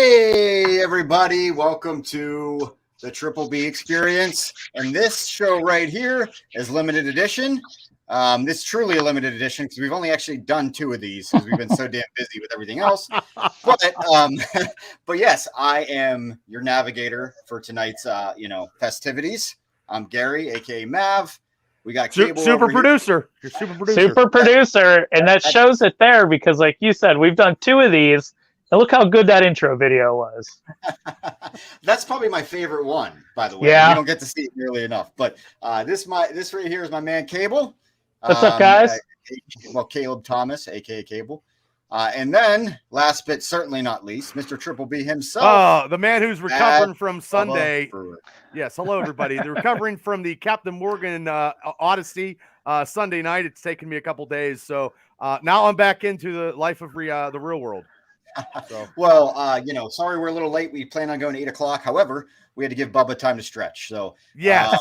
Hey, everybody. Welcome to the Triple B Experience. And this show right here is limited edition. This is truly a limited edition because we've only actually done 2 of these because we've been so damn busy with everything else. But yes, I am your navigator for tonight's, festivities. I'm Gary, a.k.a. Mav. We got Cable super producer. You're super producer. Super producer. And that shows it there because, like you said, we've done 2 of these. And look how good that intro video was. That's probably my favorite one, by the way. Yeah. You don't get to see it nearly enough. But this right here is my man Cable. What's up, guys? Caleb Thomas, a.k.a. Cable. And then, last but certainly not least, Mr. Triple B himself. Oh, the man who's recovering from Sunday. Brewer. Yes, hello, everybody. They're recovering from the Captain Morgan Odyssey Sunday night. It's taken me a couple days. So now I'm back into the life of the real world. So. Well, sorry we're a little late. We planned on going to 8 o'clock. However, we had to give Bubba time to stretch. So yes,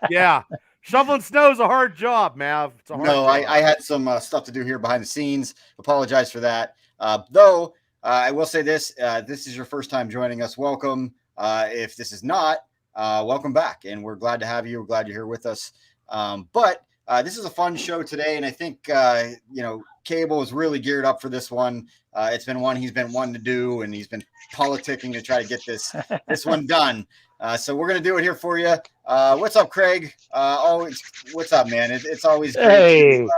yeah. Shoveling snow is a hard job, Mav. It's a hard job. I had some stuff to do here behind the scenes. Apologize for that. Though I will say this: this is your first time joining us. Welcome. If this is not, welcome back, and we're glad to have you. We're glad you're here with us. But this is a fun show today, and I think Cable is really geared up for this one. It's been one he's been wanting to do, and he's been politicking to try to get this one done. So we're going to do it here for you. What's up, Craig? What's up, man? It's always great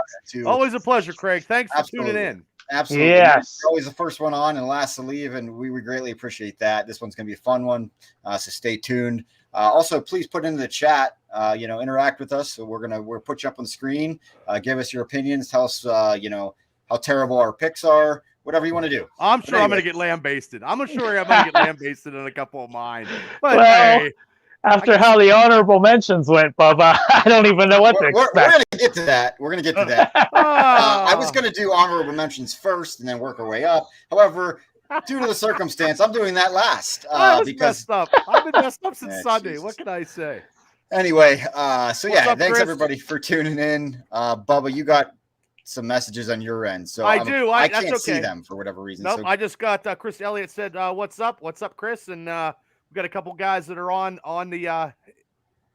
always a pleasure, Craig. Thanks for tuning in. Absolutely. Yes. You're always the first one on and last to leave, and we greatly appreciate that. This one's going to be a fun one, so stay tuned. Also, please put into the chat, interact with us. So we'll put you up on the screen. Give us your opinions. Tell us, how terrible our picks are. Whatever you want to do. I'm sure I'm going to get lambasted. I'm sure I'm going to get lambasted in a couple of mine. But after how the honorable mentions went, Bubba, I don't even know what to expect. We're going to get to that. I was going to do honorable mentions first and then work our way up. However, due to the circumstance, I'm doing that last. Because messed up. I've been messed up since Sunday. Jesus. What can I say? Anyway, thanks Chris? everybody for tuning in. Bubba, you got some messages on your end, so I can't see them for whatever reason. Nope, so. I just got Chris Elliott said, "What's up, Chris?" And we got a couple guys that are on the,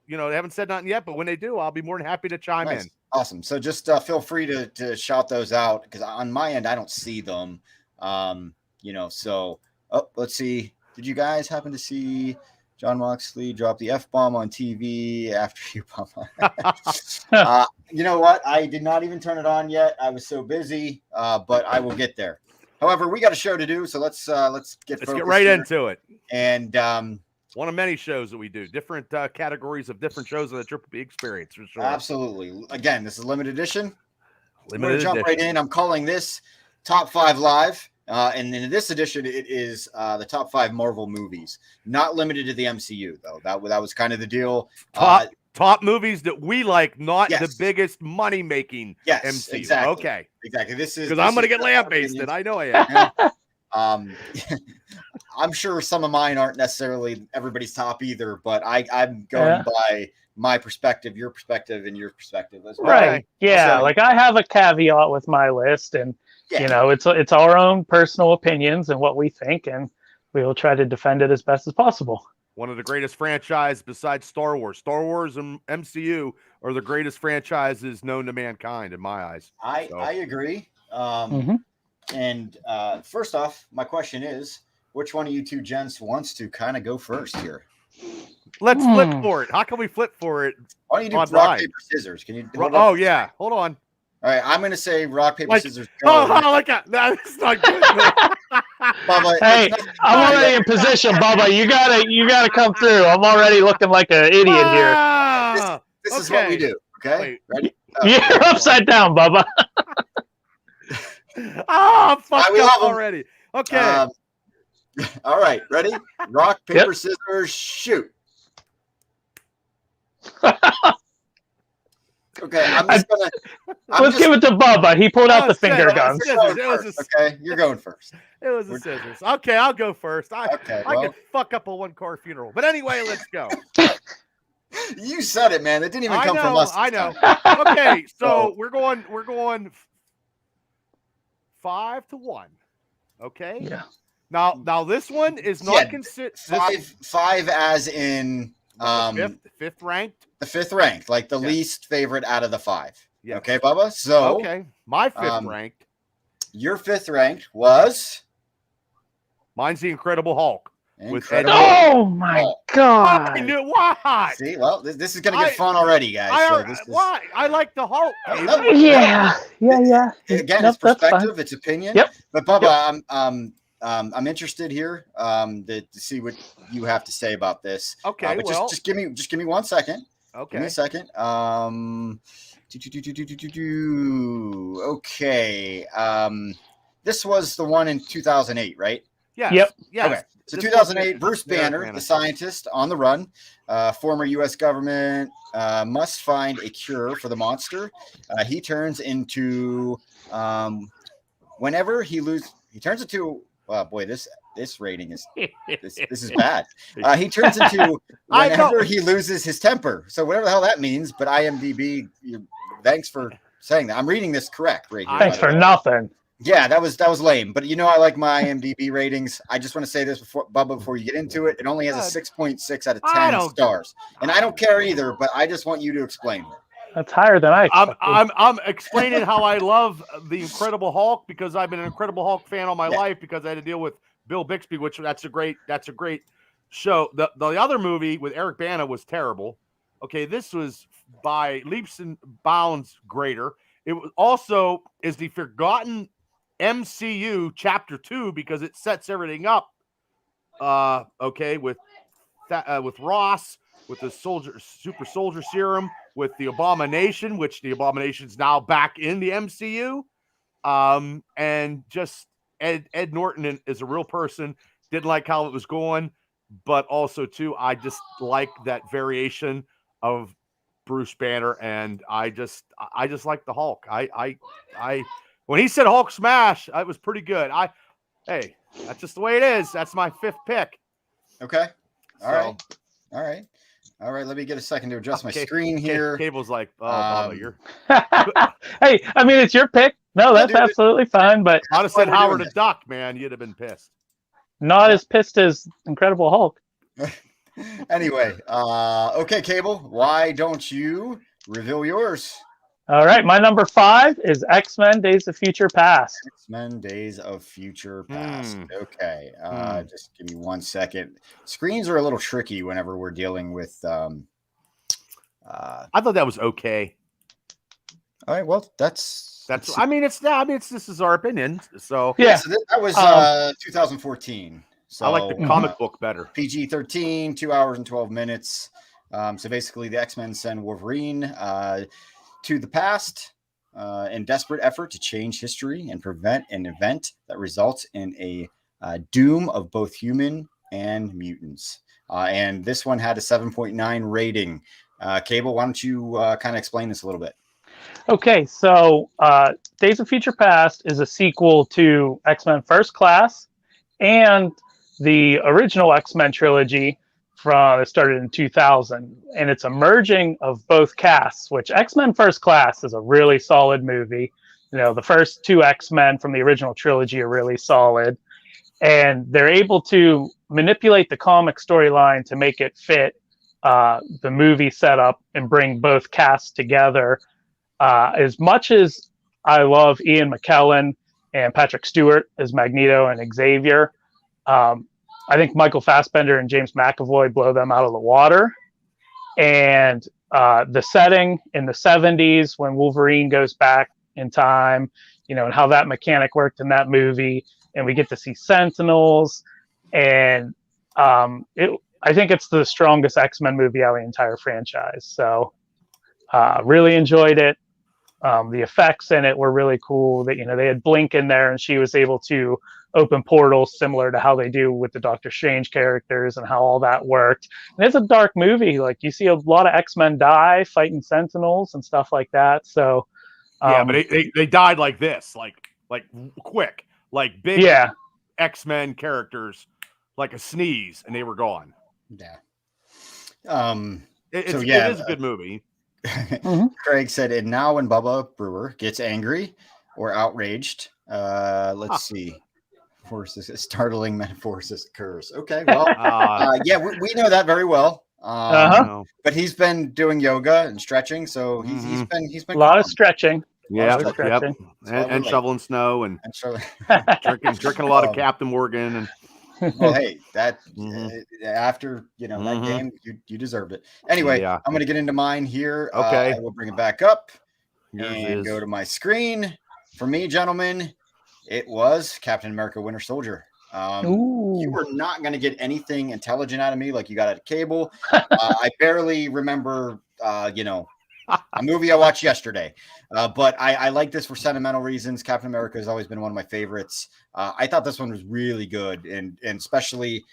they haven't said nothing yet, but when they do, I'll be more than happy to chime in. Awesome. So just feel free to shout those out because on my end I don't see them. So let's see. Did you guys happen to see John Moxley drop the F-bomb on TV after you bump on? You know what? I did not even turn it on yet. I was so busy, but I will get there. However, we got a show to do, so let's get right into it. And one of many shows that we do, different categories of different shows of the Triple B Experience, for sure. Absolutely. Again, this is limited edition. Jump right in. I'm calling this Top 5 Live. And in this edition, it is the top 5 Marvel movies, not limited to the MCU, though. That was kind of the deal. Top movies that we like, not the biggest money-making MCU. Exactly. Okay. Exactly. This is because I'm going to get lambasted. I know I am. I'm sure some of mine aren't necessarily everybody's top either, but I'm going by my perspective, your perspective, and your perspective as well. Right. Yeah. So, I have a caveat with my list, and it's our own personal opinions and what we think, and we will try to defend it as best as possible. One of the greatest franchises besides Star Wars. Star Wars and MCU are the greatest franchises known to mankind, in my eyes. I agree. And first off, my question is, which one of you two gents wants to kind of go first here? Let's flip for it. How can we flip for it? Why don't you do rock, paper, scissors? Can you? Hold on. All right, I'm going to say rock, paper, scissors. That's not good. Bubba, hey, I'm already in position, Bubba. You gotta come through. I'm already looking like an idiot here. This is what we do. Okay, wait. Ready? You're upside down, Bubba. I'm fucked up already. Okay. All right, ready? Rock, paper, scissors, shoot. Okay, let's give it to Bubba. He pulled out the finger guns. Okay, you're going first. It was the scissors. Okay, I'll go first. I could fuck up a one-car funeral. But anyway, let's go. You said it, man. It didn't even come from us. I know. Okay, so we're going 5-1. Okay? Yeah. Now this one is not considered five as in fifth ranked. The fifth ranked, like the least favorite out of the 5. Yes. Okay, Bubba. So my fifth ranked. Your fifth ranked was. Mine's the Incredible Hulk. Oh my God! I knew why. See, well, this is going to get fun already, guys. Why? I like the Hulk. Yeah. Again, it's perspective, it's opinion. Yep. But Bubba, I'm interested here to see what you have to say about this. Okay. But just give me 1 second. Okay. Give me a second. Okay. This was the one in 2008, right? Yes. Yep. Yes. Okay. So 2008, Bruce Banner, the scientist on the run, former U.S. government, must find a cure for the monster. He turns into, whenever he turns into, oh boy, this rating is, this is bad. He turns into whenever he loses his temper. So whatever the hell that means, but IMDb, thanks for saying that. I'm reading this correct right here. Thanks for nothing. Yeah, that was lame. But I like my IMDb ratings. I just want to say this before you get into it. It only has a 6.6 out of 10 stars. And I don't care either, but I just want you to explain it. That's higher than I expected. I'm explaining how I love the Incredible Hulk because I've been an Incredible Hulk fan all my life because I had to deal with Bill Bixby, which that's a great show. The other movie with Eric Bana was terrible. Okay, this was by leaps and bounds greater. It was also is the forgotten MCU Chapter 2 because it sets everything up. With Ross, with the super soldier serum, with the Abomination, which the Abomination's now back in the MCU. And just Ed Norton is a real person. Didn't like how it was going, but also too, I just like that variation of Bruce Banner, and I just like the Hulk. I when he said Hulk smash, it was pretty good. Hey, that's just the way it is. That's my fifth pick. Okay. All right. Let me get a second to adjust my screen here. Cable's like, Bubba, you're. Hey, I mean, it's your pick. No, that's absolutely fine. But I'd have said Howard a Duck, man. You'd have been pissed. Not as pissed as Incredible Hulk. Anyway, okay, Cable. Why don't you reveal yours? All right, my number 5 is X-Men: Days of Future Past. X-Men: Days of Future Past. Okay, just give me 1 second. Screens are a little tricky whenever we're dealing with. I thought that was okay. All right, well, that's. I mean, this is our opinion. So yeah, so that was 2014. So I like the comic book better. PG-13, 2 hours and 12 minutes. So basically, the X-Men send Wolverine to the past in desperate effort to change history and prevent an event that results in a doom of both human and mutants. And this one had a 7.9 rating. Cable, why don't you kind of explain this a little bit? Okay, so Days of Future Past is a sequel to X-Men First Class and the original X-Men trilogy that started in 2000, and it's a merging of both casts, which X-Men First Class is a really solid movie. The first 2 X-Men from the original trilogy are really solid, and they're able to manipulate the comic storyline to make it fit the movie setup and bring both casts together. As much as I love Ian McKellen and Patrick Stewart as Magneto and Xavier, I think Michael Fassbender and James McAvoy blow them out of the water. And the setting in the 70s when Wolverine goes back in time, and how that mechanic worked in that movie, and we get to see Sentinels, and I think it's the strongest X-Men movie out of the entire franchise. So really enjoyed it. The effects in it were really cool. That they had Blink in there, and she was able to open portals similar to how they do with the Doctor Strange characters and how all that worked. And it's a dark movie. Like, you see a lot of X-Men die fighting Sentinels and stuff like that. So yeah, but they died like this, like quick, like big X-Men characters, like a sneeze, and they were gone. Yeah. It is a good movie. Craig said, and now when Bubba Brewer gets angry or outraged, let's see. startling metamorphosis occurs. Okay, well, yeah, we know that very well. But he's been doing yoga and stretching, so he's been a lot of stretching. Yeah, stretching. And shoveling snow and drinking a lot of Captain Morgan and. Well, hey, that after that game, you deserved it. Anyway, I'm going to get into mine here. Okay, I will bring it back up and go to my screen. For me, gentlemen, it was Captain America: Winter Soldier. You were not going to get anything intelligent out of me like you got out of Cable. I barely remember, a movie I watched yesterday. But I like this for sentimental reasons. Captain America has always been one of my favorites. I thought this one was really good, and especially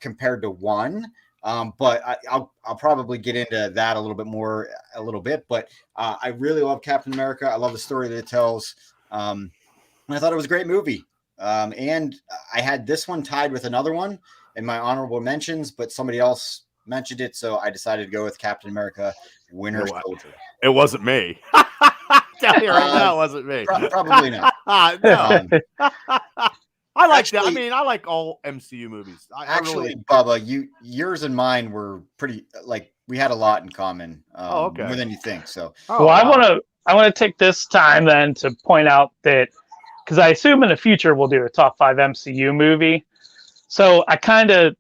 compared to one. But I'll probably get into that a little bit. But I really love Captain America. I love the story that it tells. And I thought it was a great movie. And I had this one tied with another one in my honorable mentions, but somebody else mentioned it, so I decided to go with Captain America: Winter Soldier. It wasn't me. Tell you right now, it wasn't me. Probably not. No. I like that. I mean, I like all MCU movies. Bubba, yours and mine were pretty we had a lot in common. More than you think. So, I want to take this time then to point out that, because I assume in the future we'll do a top 5 MCU movie. So I kind of,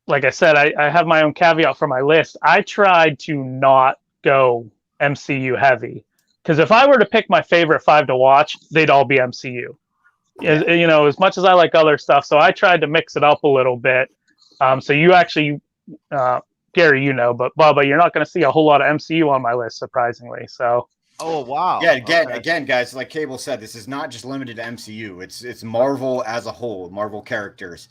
like I said, I have my own caveat for my list. I tried to not go MCU heavy, because if I were to pick my favorite 5 to watch, they'd all be MCU. Yeah. As much as I like other stuff, so I tried to mix it up a little bit. So you actually, Gary, but Bubba, you're not going to see a whole lot of MCU on my list, surprisingly. So. Oh wow! Yeah, again, guys, like Cable said, this is not just limited to MCU. It's Marvel as a whole, Marvel characters.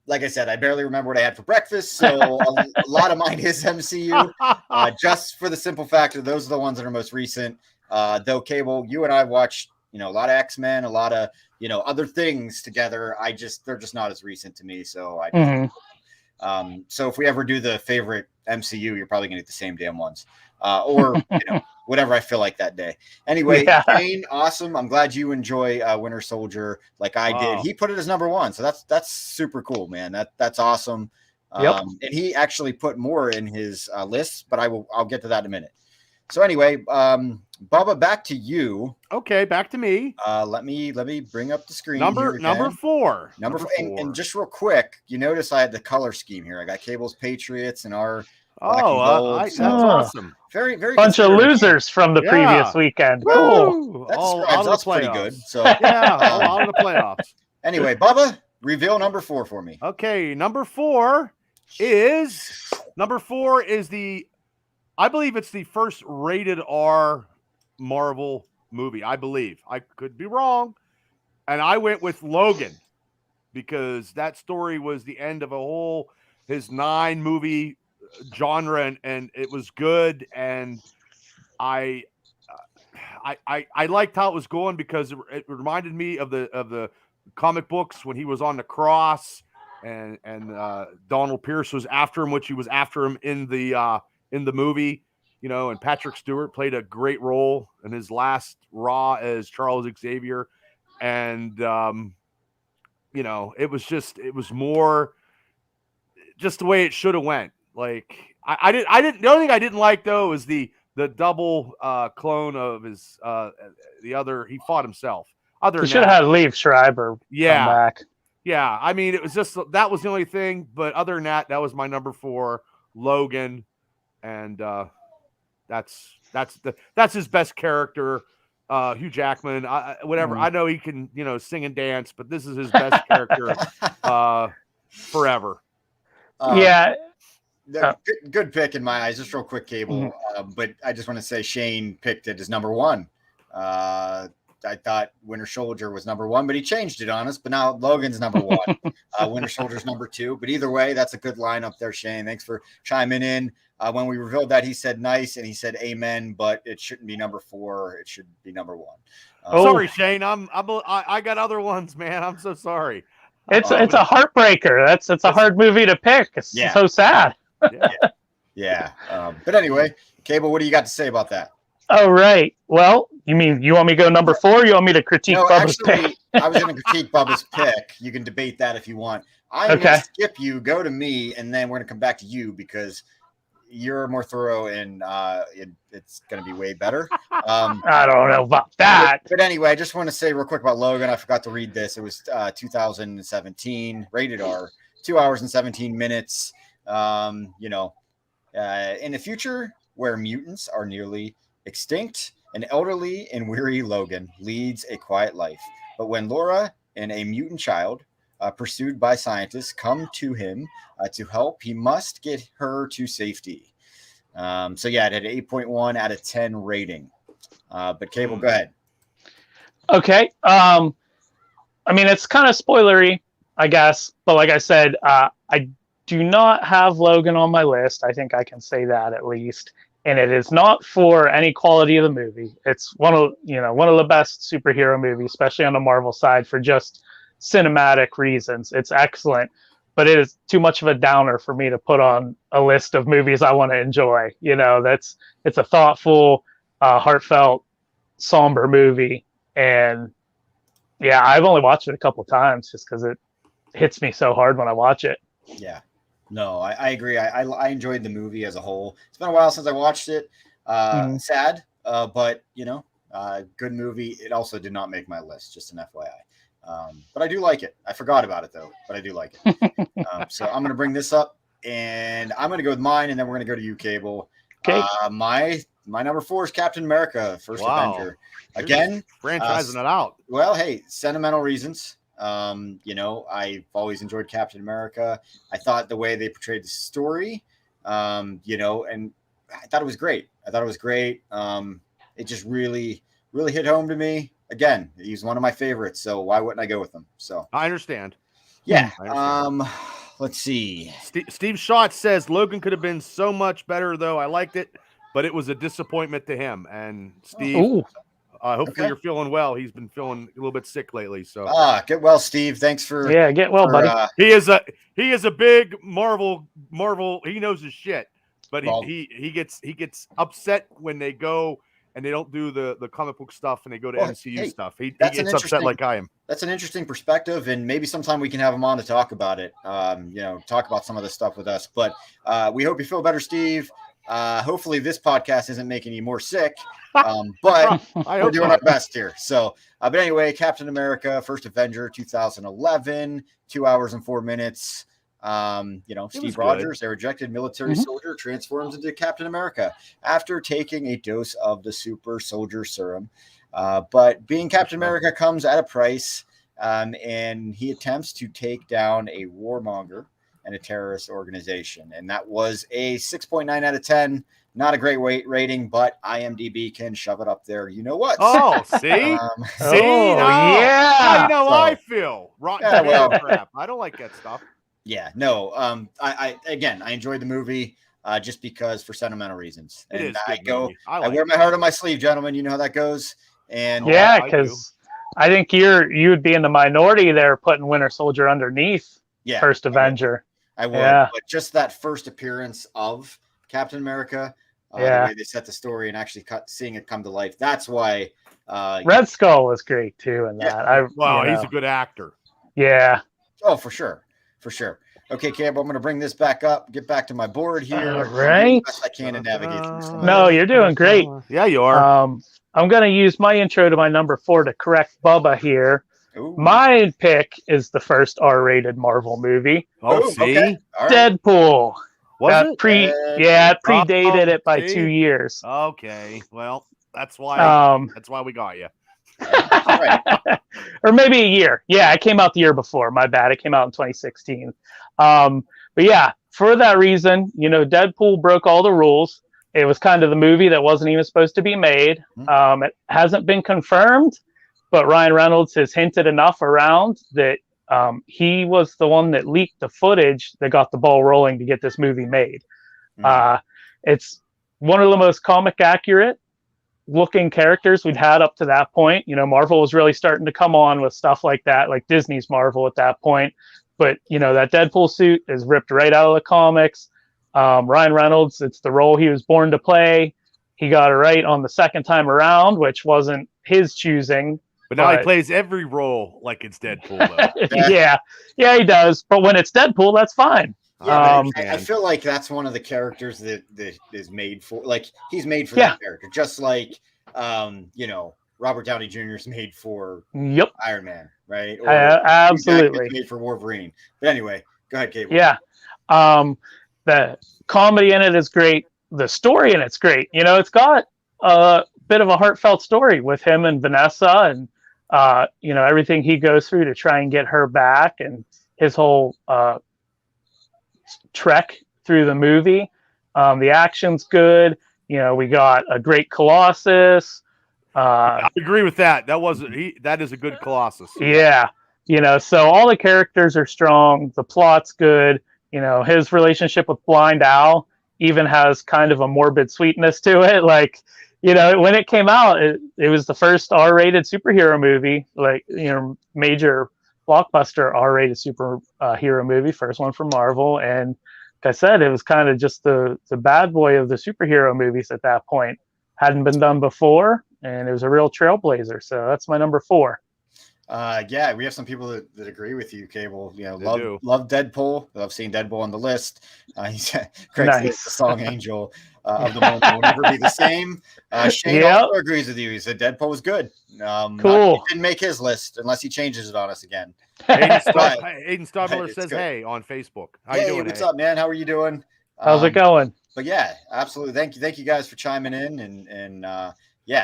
Like I said, I barely remember what I had for breakfast, so a lot of mine is MCU. Just for the simple fact that those are the ones that are most recent. Though Cable, you and I watched, a lot of X-Men, a lot of, other things together. They're just not as recent to me. So so if we ever do the favorite MCU, you're probably gonna get the same damn ones, or whatever I feel like that day. Anyway, Shane, awesome. I'm glad you enjoy Winter Soldier like I did. He put it as number 1, so that's super cool, man. That's awesome. And he actually put more in his list, but I'll get to that in a minute. So anyway, Bubba, back to you. Okay, back to me. Let me bring up the screen. Number 4. Number 4. And just real quick, you notice I had the color scheme here. I got Cable's Patriots and our that's awesome. Very, very bunch of losers from the previous weekend. Cool. That's pretty good. So all of the playoffs. Anyway, Bubba, reveal number 4 for me. Okay, number 4 is the, I believe it's the first rated R Marvel movie. I believe. I could be wrong. And I went with Logan, because that story was the end of his 9 movie genre, and it was good. And I liked how it was going, because it reminded me of the comic books when he was on the cross, and Donald Pierce was after him, which he was after him in the movie, and Patrick Stewart played a great role in his last Raw as Charles Xavier. And, it was more just the way it should have went. Like the only thing I didn't like though is the double clone of his, the other, he fought himself. He should have had Liev Schreiber come back. Yeah. I mean, it was just, that was the only thing, but other than that was my number 4, Logan. And, that's his best character. Hugh Jackman, whatever. I know he can, sing and dance, but this is his best character forever. Good pick in my eyes. Just real quick, Cable. But I just want to say Shane picked it as number 1. I thought Winter Soldier was number 1, but he changed it on us. But now Logan's number 1. Winter Soldier's number 2. But either way, that's a good lineup there, Shane. Thanks for chiming in. When we revealed that, he said nice, and he said amen, but it shouldn't be number 4. It should be number 1. Sorry, Shane. I got other ones, man. I'm so sorry. It's a heartbreaker. It's a hard movie to pick. It's so sad. Yeah. But anyway, Cable, what do you got to say about that? Oh, right. Well, you mean you want me to go number 4? Or you want me to critique No, Bubba's actually, pick? I was going to critique Bubba's pick. You can debate that if you want. I'm going Okay. to skip you, go to me, and then we're going to come back to you because you're more thorough and it's going to be way better. I don't know about that. But anyway, I just want to say real quick about Logan. I forgot to read this. It was 2017, rated R, 2 hours and 17 minutes. In the future where mutants are nearly extinct, an elderly and weary Logan leads a quiet life. But when Laura and a mutant child, pursued by scientists, come to him to help, he must get her to safety. It had an 8.1 out of 10 rating. But Cable, go ahead. Okay. I mean, it's kind of spoilery, I guess. But like I said, I do not have Logan on my list. I think I can say that at least. And it is not for any quality of the movie. It's one of the best superhero movies, especially on the Marvel side, for just cinematic reasons. It's excellent, but it is too much of a downer for me to put on a list of movies I want to enjoy. It's a thoughtful, heartfelt, somber movie, and yeah, I've only watched it a couple times just because it hits me so hard when I watch it. Yeah. No, I agree. I enjoyed the movie as a whole. It's been a while since I watched it. Sad, but good movie. It also did not make my list, just an FYI. But I do like it. I forgot about it though, but I do like it. So I'm going to bring this up, and I'm going to go with mine, and then we're going to go to you, Cable. Okay. My number 4 is Captain America: First Avenger. Again, franchising it out. Well, hey, sentimental reasons. I've always enjoyed Captain America. I thought the way they portrayed the story, and I thought it was great. It just really, really hit home to me. Again, he's one of my favorites, so why wouldn't I go with him? So I understand. Yeah. Let's see. Steve Schott says Logan could have been so much better, though. I liked it, but it was a disappointment to him. And Steve, hopefully you're feeling well. He's been feeling a little bit sick lately. So get well, Steve. Thanks for get well, buddy. He is a big Marvel. He knows his shit, but he gets upset when they go and they don't do the comic book stuff and they go to MCU stuff. He gets upset like I am. That's an interesting perspective, and maybe sometime we can have him on to talk about it. Talk about some of this stuff with us. But we hope you feel better, Steve. Hopefully this podcast isn't making you more sick, but we're doing our best here. So, but anyway, Captain America, First Avenger, 2011, 2 hours and 4 minutes. Steve Rogers, a rejected military soldier, transforms into Captain America after taking a dose of the super soldier serum. But being Captain America comes at a price, and he attempts to take down a warmonger and a terrorist organization. And that was a 6.9 out of 10. Not a great rating, but IMDb can shove it up there. You know what? Oh, see? Yeah. Now I feel. Rotten crap. I don't like that stuff. Yeah, no. I enjoyed the movie just because for sentimental reasons. And I wear my heart on my sleeve, gentlemen. You know how that goes. And because I think you would be in the minority there, putting Winter Soldier underneath First Avenger. I would, but just that first appearance of Captain America, the way they set the story and actually seeing it come to life. That's why Red Skull was great too. In that, he's a good actor. Yeah. Oh, for sure. Okay, Cab, I'm going to bring this back up, get back to my board here. All right. I can to navigate through some. No, you're doing great. Yeah, you are. I'm going to use my intro to my number 4 to correct Bubba here. Ooh. My pick is the first R-rated Marvel movie. See? Okay. All right. Deadpool. Was it? It predated it by 2 years. Okay. Well, that's why we got you. Right. Or maybe a year. Yeah, it came out the year before. My bad. It came out in 2016. But yeah, for that reason, Deadpool broke all the rules. It was kind of the movie that wasn't even supposed to be made. It hasn't been confirmed, but Ryan Reynolds has hinted enough around that he was the one that leaked the footage that got the ball rolling to get this movie made. It's one of the most comic accurate looking characters we'd had up to that point. Marvel was really starting to come on with stuff like that, like Disney's Marvel at that point. But, that Deadpool suit is ripped right out of the comics. Ryan Reynolds, it's the role he was born to play. he got it right on the second time around, which wasn't his choosing. But now he plays every role like it's Deadpool, though. Yeah, he does. But when it's Deadpool, that's fine. Yeah, I feel like that's one of the characters that is made for. Like he's made for that character, just like Robert Downey Jr. is made for Iron Man, right? Or absolutely made for Wolverine. But anyway, go ahead, Cable. Yeah, the comedy in it is great. The story in it's great. It's got a bit of a heartfelt story with him and Vanessa, and everything he goes through to try and get her back, and his whole trek through the movie. The action's good. We got a great Colossus. I agree with that. That is a good Colossus. Yeah. So all the characters are strong. The plot's good. His relationship with Blind Owl even has kind of a morbid sweetness to it. Like, when it came out, it was the first R-rated superhero movie, like, major blockbuster R-rated superhero movie, first one from Marvel. And like I said, it was kind of just the bad boy of the superhero movies at that point. Hadn't been done before, and it was a real trailblazer. So that's my number 4. Yeah, we have some people that agree with you, Cable. Love Deadpool. I've seen Deadpool on the list. Craig says the song "Angel" of the Moment will never be the same. Shane also agrees with you. He said Deadpool was good. Cool. He didn't make his list unless he changes it on us again. Aiden Stubler says, good. "Hey" on Facebook. How you doing? What's up, man? How are you doing? How's it going? But yeah, absolutely. Thank you guys for chiming in, and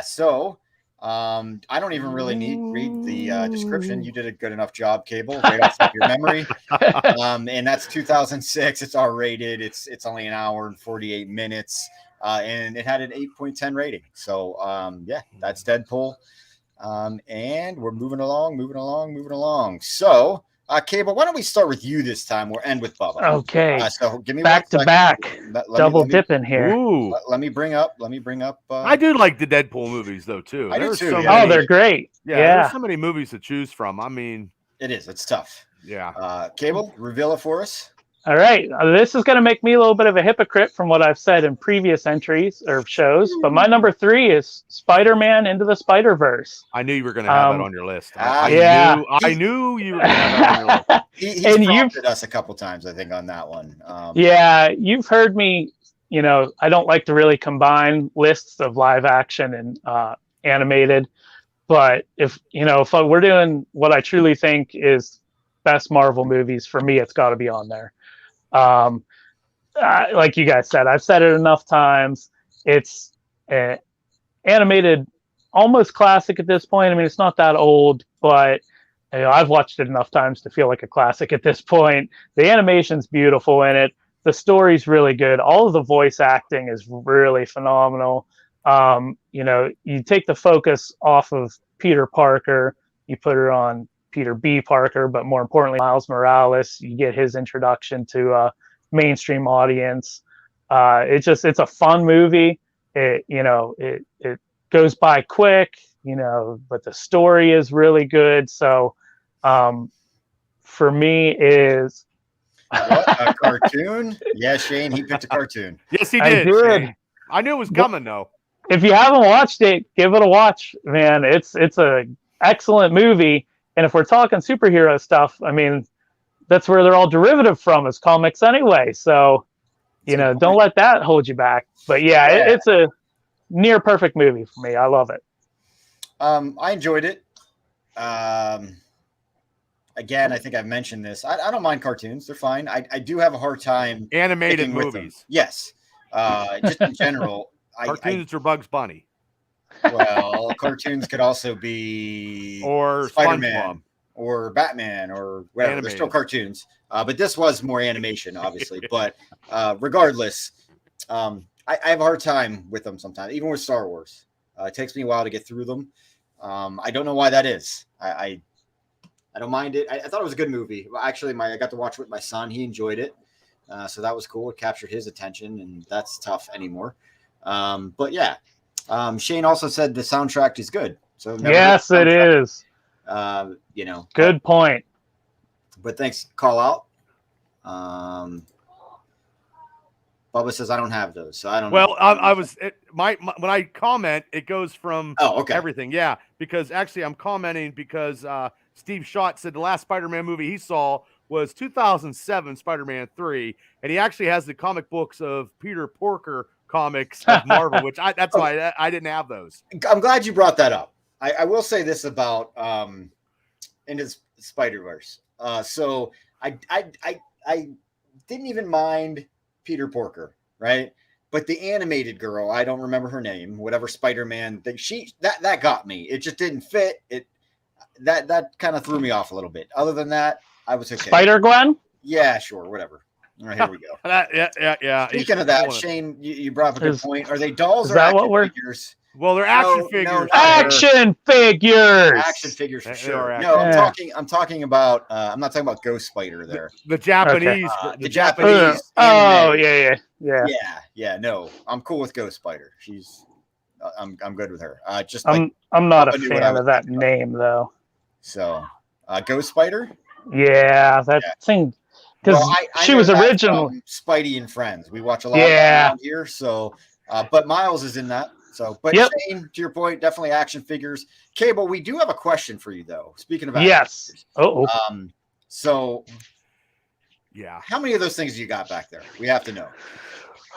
so. I don't even really read the description. You did a good enough job, Cable, right off of your memory. And that's 2006. It's R-rated. It's only an hour and 48 minutes, and it had an 8.10 rating. So that's Deadpool. And we're moving along. So, Cable, why don't we start with you this time? We'll end with Bubba. Okay. So give me back to back. Double dipping here. Ooh. Let me bring up. I do like the Deadpool movies though too. I do too. They're great. Yeah. There's so many movies to choose from. I mean, it's tough. Yeah. Cable, reveal it for us. All right. This is going to make me a little bit of a hypocrite from what I've said in previous entries or shows, but my number 3 is Spider-Man Into the Spider-Verse. I knew you were going to have that on your list. I knew you were going to have that on your list. He's prompted us a couple times, I think, on that one. You've heard me, I don't like to really combine lists of live action and animated, but if we're doing what I truly think is best Marvel movies, for me, it's got to be on there. Like you guys said, I've said it enough times. It's animated, almost classic at this point. I mean, it's not that old, but I've watched it enough times to feel like a classic at this point. The animation's beautiful in it. The story's really good. All of the voice acting is really phenomenal. You take the focus off of Peter Parker, you put it on Peter B. Parker, but more importantly, Miles Morales. You get his introduction to a mainstream audience. It's a fun movie. It goes by quick, but the story is really good. So, for me is a cartoon. Yeah, Shane, he picked a cartoon. Yes, he did. I knew it was coming though. If you haven't watched it, give it a watch, man. It's a excellent movie. And if we're talking superhero stuff, I mean, that's where they're all derivative from, is comics anyway. So, don't let that hold you back. But it's a near perfect movie for me. I love it. I enjoyed it. Again, I think I've mentioned this. I don't mind cartoons. They're fine. I do have a hard time. Animated movies. Yes. Just in general. Cartoons or Bugs Bunny. Well, cartoons could also be or Spider-Man or Batman or whatever. Animated. They're still cartoons, but this was more animation, obviously. But regardless, I have a hard time with them sometimes, even with Star Wars. It takes me a while to get through them. I don't know why that is. I don't mind it. I thought it was a good movie. Actually, I got to watch it with my son. He enjoyed it, so that was cool. It captured his attention, and that's tough anymore. But yeah. Shane also said the soundtrack is good. So yes, it is. Good point. But thanks, call out. Bubba says I don't have those, so I don't Well, know. I was my when I comment, it goes from okay. everything. Yeah, because actually I'm commenting because Steve Schott said the last Spider-Man movie he saw was 2007 Spider-Man 3, and he actually has the comic books of Peter Porker comics of Marvel, which that's why I didn't have those. I'm glad you brought that up. I will say this about Into Spider-Verse. So I didn't even mind Peter Porker, right? But the animated girl, I don't remember her name, whatever Spider-Man thing, that got me. It just didn't fit. That kind of threw me off a little bit. Other than that, I was okay. Spider-Gwen? Yeah, sure, whatever. All right, here we go. Yeah. Speaking of that, Shane, you brought up a good point. Are they dolls or action figures? Well, they're action figures. Action figures. Action figures for sure. No, I'm talking about. I'm not talking about Ghost Spider there. The Japanese. Okay. The Japanese. Oh yeah. No, I'm cool with Ghost Spider. I'm good with her. I'm not a fan of that name though. So, Ghost Spider. Yeah, that thing. Because she was originally Spidey and Friends. We watch a lot of that around here. So, but Miles is in that. So, but Shane, to your point, definitely action figures. Cable, we do have a question for you though. Speaking of action figures. So, how many of those things you got back there? We have to know.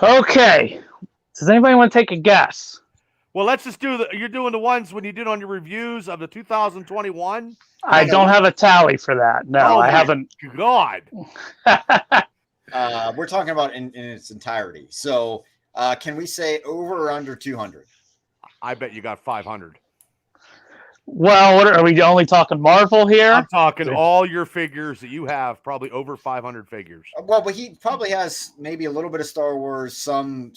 Okay. Does anybody want to take a guess? Well, let's just do you're doing the ones when you did on your reviews of the 2021. I don't have a tally for that. No, I haven't. God. We're talking about in its entirety. So, can we say over or under 200? I bet you got 500. Well, what are we only talking Marvel here? I'm talking all your figures that you have, probably over 500 figures. Well, but he probably has maybe a little bit of Star Wars, some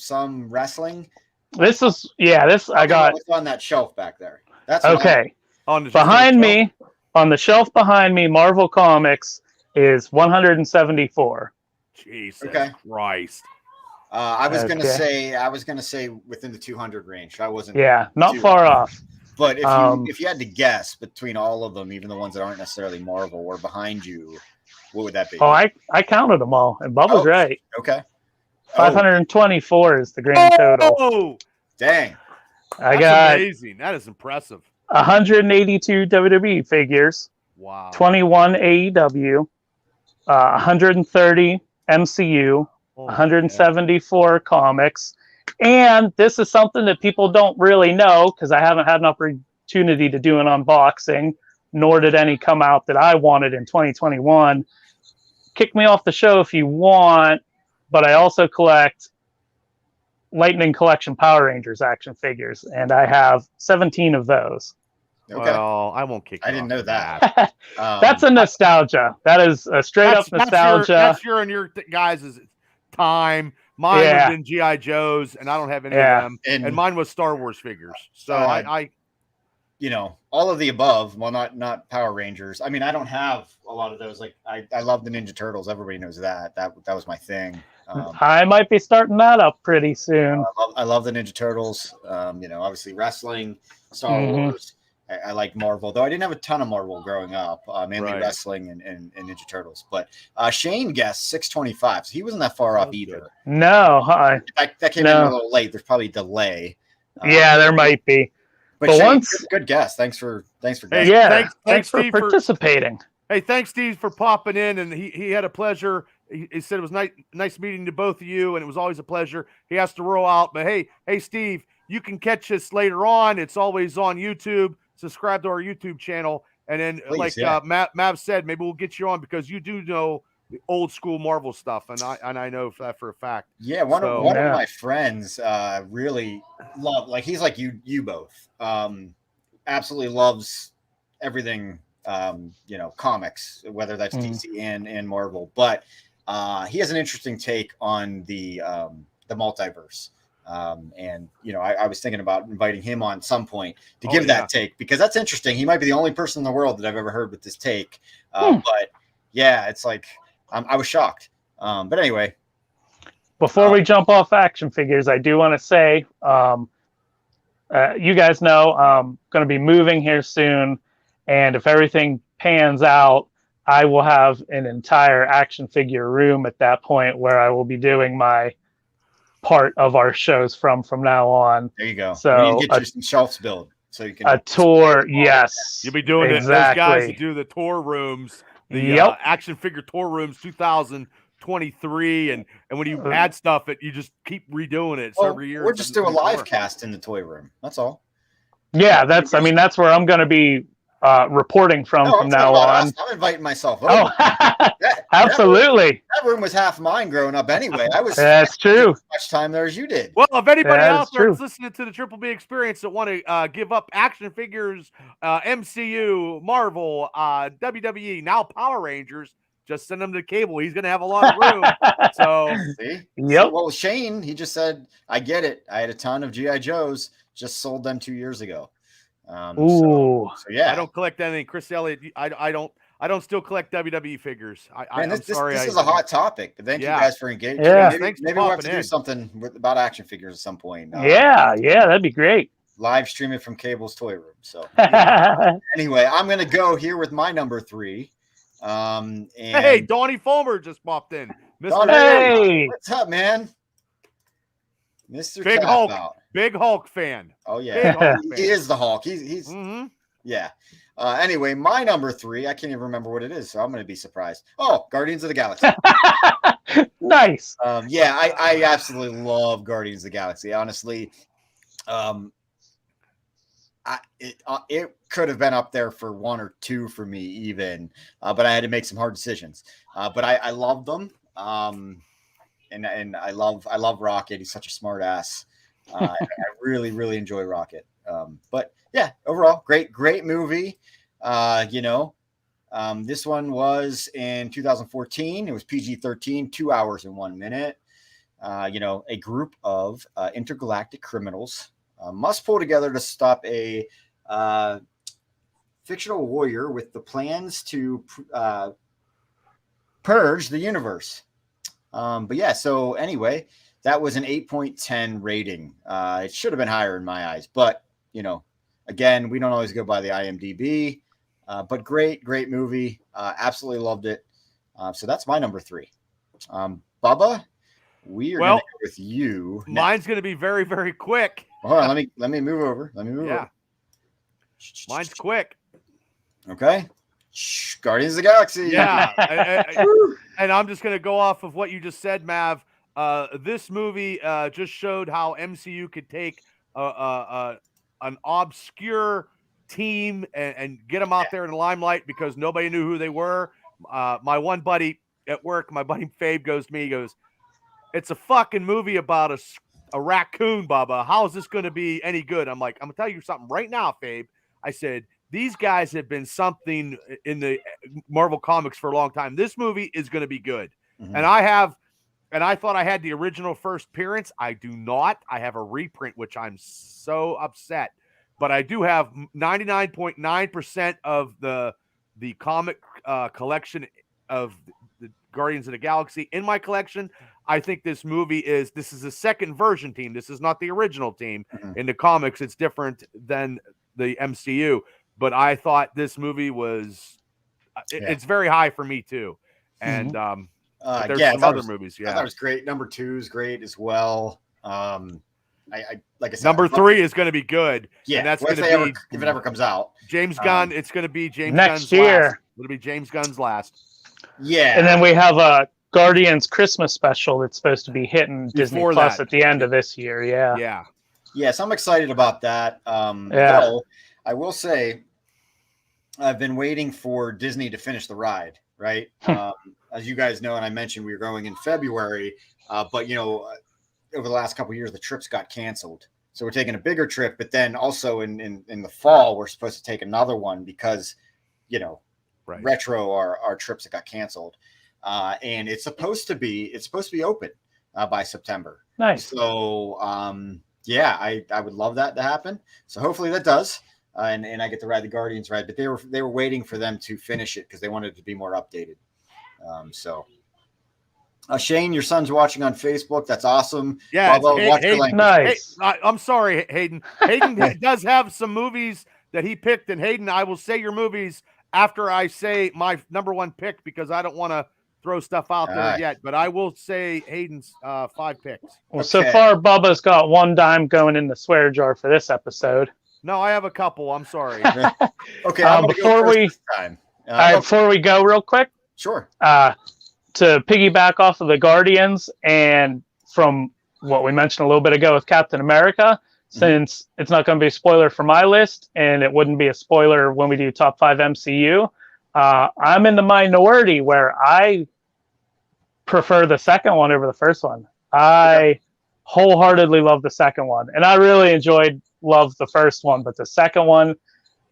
wrestling. This I got what's on that shelf back there. That's okay. Behind me, on the shelf behind me, Marvel Comics is 174. Jesus Christ. I was gonna say within the 200 range. I wasn't. Yeah, not far off. But if you had to guess between all of them, even the ones that aren't necessarily Marvel or behind you, what would that be? Oh, I counted them all, and Bubba's right. Okay. 524 is the grand total. Oh, dang! That's amazing. That is impressive. 182 WWE figures. Wow. 21 AEW. 130 MCU. 174 comics. And this is something that people don't really know because I haven't had an opportunity to do an unboxing, nor did any come out that I wanted in 2021. Kick me off the show if you want, but I also collect Lightning Collection Power Rangers action figures, and I have 17 of those. Okay. Well, I won't kick you. I didn't know that. That's a nostalgia. That is a straight up nostalgia. That's your guys' time. Mine was in G.I. Joes, and I don't have any of them. And mine was Star Wars figures. So I all of the above. Well, not Power Rangers. I mean, I don't have a lot of those. Like I love the Ninja Turtles. Everybody knows that. That was my thing. I might be starting that up pretty soon. I love the Ninja Turtles. Obviously wrestling, Star Wars. I like Marvel, though I didn't have a ton of Marvel growing up, mainly wrestling and Ninja Turtles. But Shane guessed 625, so he wasn't that far off either. No, that came in a little late. There's probably a delay. Yeah, there might be. But Shane, good guess. Thanks for guessing. Yeah, thanks for participating. Hey, thanks, Steve, for popping in, and he had a pleasure. He said it was nice meeting to both of you, and it was always a pleasure. He has to roll out, but hey, Steve, you can catch us later on. It's always on YouTube. Subscribe to our YouTube channel, and then Mav said, maybe we'll get you on because you do know the old school Marvel stuff, and I know that for a fact. Yeah, one of my friends really love, like he's like you both, absolutely loves everything, comics, whether that's DC and Marvel, but he has an interesting take on the multiverse. I was thinking about inviting him on some point to give that take because that's interesting. He might be the only person in the world that I've ever heard with this take. But yeah, it's like I was shocked. But anyway, before we jump off action figures, I do want to say, you guys know I'm going to be moving here soon, and if everything pans out, I will have an entire action figure room at that point where I will be doing my part of our shows from now on. There you go. So we need to get you some shelves built so you can a tour. Yes, You'll be doing it. Those guys that do the tour rooms, the action figure tour rooms 2023, and when you add stuff, you just keep redoing it every year. We're just doing a live cast in the toy room. That's all. Yeah, that's where I'm going to be reporting from now on. I'm inviting myself over. Absolutely. That room was half mine growing up anyway. That's true. As much time there as you did. Well, if anybody out there is listening to the Triple B Experience that want to give up action figures, MCU, Marvel, WWE, now Power Rangers, just send them to Cable. He's going to have a lot of room. So, see? Yep. Well, Shane, he just said, I get it. I had a ton of G.I. Joes, just sold them 2 years ago. So yeah, I don't collect anything. Chris Elliott, I don't still collect WWE figures. This is a hot topic, but thank you guys for engaging. Yeah. Maybe we'll have to do something about action figures at some point. Yeah, that'd be great. Live stream it from Cable's toy room. So anyway, I'm gonna go here with my number 3. And hey, Donnie Fulmer just popped in. Mr. Hey, what's up, man? Mr. Big Hulk. Big Hulk fan. Oh yeah, he is the Hulk. He's yeah. Anyway, my number 3, I can't even remember what it is, so I'm going to be surprised. Oh, Guardians of the Galaxy. Nice. Yeah, I absolutely love Guardians of the Galaxy. Honestly, it could have been up there for 1 or 2 for me even, but I had to make some hard decisions. But I love them, and I love Rocket. He's such a smart ass. I really, really enjoy Rocket. But yeah, overall, great movie. This one was in 2014. It was PG-13, 2 hours and 1 minute. A group of intergalactic criminals must pull together to stop a fictional warrior with the plans to purge the universe. But yeah, so anyway, that was an 8.10 rating. It should have been higher in my eyes, but again, we don't always go by the IMDb, but great movie. Absolutely loved it. So that's my number 3. Bubba, we are going to go with you. Mine's going to be very, very quick. Hold on, let me move over. Over. Mine's quick. Okay. Guardians of the Galaxy. Yeah. And I'm just going to go off of what you just said, Mav. This movie just showed how MCU could take an obscure team and get them out there in the limelight because nobody knew who they were. My one buddy at work, my buddy Fabe, goes to me, he goes, "It's a fucking movie about a raccoon, Bubba. How is this going to be any good?" I'm like, "I'm going to tell you something right now, Fabe." I said, "These guys have been something in the Marvel Comics for a long time. This movie is going to be good." Mm-hmm. And I thought I had the original first appearance. I do not. I have a reprint, which I'm so upset. But I do have 99.9% of the comic collection of the Guardians of the Galaxy in my collection. I think this is a second version team. This is not the original team. Mm-hmm. In the comics, it's different than the MCU. But I thought this movie was it's very high for me too. And there's some other movies. Yeah, I thought it was great. Number 2 is great as well. I like I said, number 3 is going to be good. Yeah, and that's going to be if it ever comes out. James Gunn. It's going to be James next Gunn's year. Last. It'll be James Gunn's last. Yeah, and then we have a Guardians Christmas special that's supposed to be hitting Disney Plus at the end of this year. Yeah. Yes, I'm excited about that. Though, I will say, I've been waiting for Disney to finish the ride. Right, as you guys know, and I mentioned we were going in February, but over the last couple of years, the trips got canceled. So we're taking a bigger trip, but then also in the fall, we're supposed to take another one because, retro are trips that got canceled. And it's supposed to be open by September. Nice. So, I would love that to happen. So hopefully that does. And I get to ride the Guardians ride, but they were waiting for them to finish it because they wanted it to be more updated. Shane, your son's watching on Facebook. That's awesome. Yeah, Hayden, nice. Hey, I'm sorry, Hayden. Hayden does have some movies that he picked, and Hayden, I will say your movies after I say my number 1 pick because I don't want to throw stuff out there Alright. yet, but I will say Hayden's 5 picks. Well, so Okay. far, Bubba's got one dime going in the swear jar for this episode. No, I have a couple. I'm sorry. Okay, I'm gonna before go first we- this time. All right, before we go, real quick, Sure. to piggyback off of the Guardians and from what we mentioned a little bit ago with Captain America, since it's not going to be a spoiler for my list and it wouldn't be a spoiler when we do top 5 MCU, I'm in the minority where I prefer the second one over the first one. I wholeheartedly love the second one, and I really loved the first one, but the second one,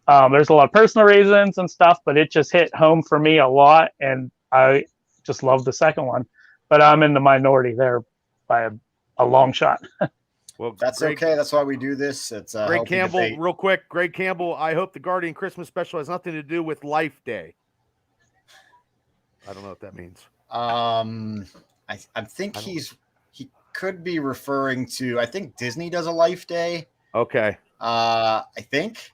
there's a lot of personal reasons and stuff, but it just hit home for me a lot, and I just love the second one. But I'm in the minority there by a long shot. Well, That's okay. That's why we do this. It's Greg Campbell, real quick. Greg Campbell, I hope the Guardian Christmas special has nothing to do with Life Day. I don't know what that means. I think he could be referring to. I think Disney does a Life Day. Okay. I think.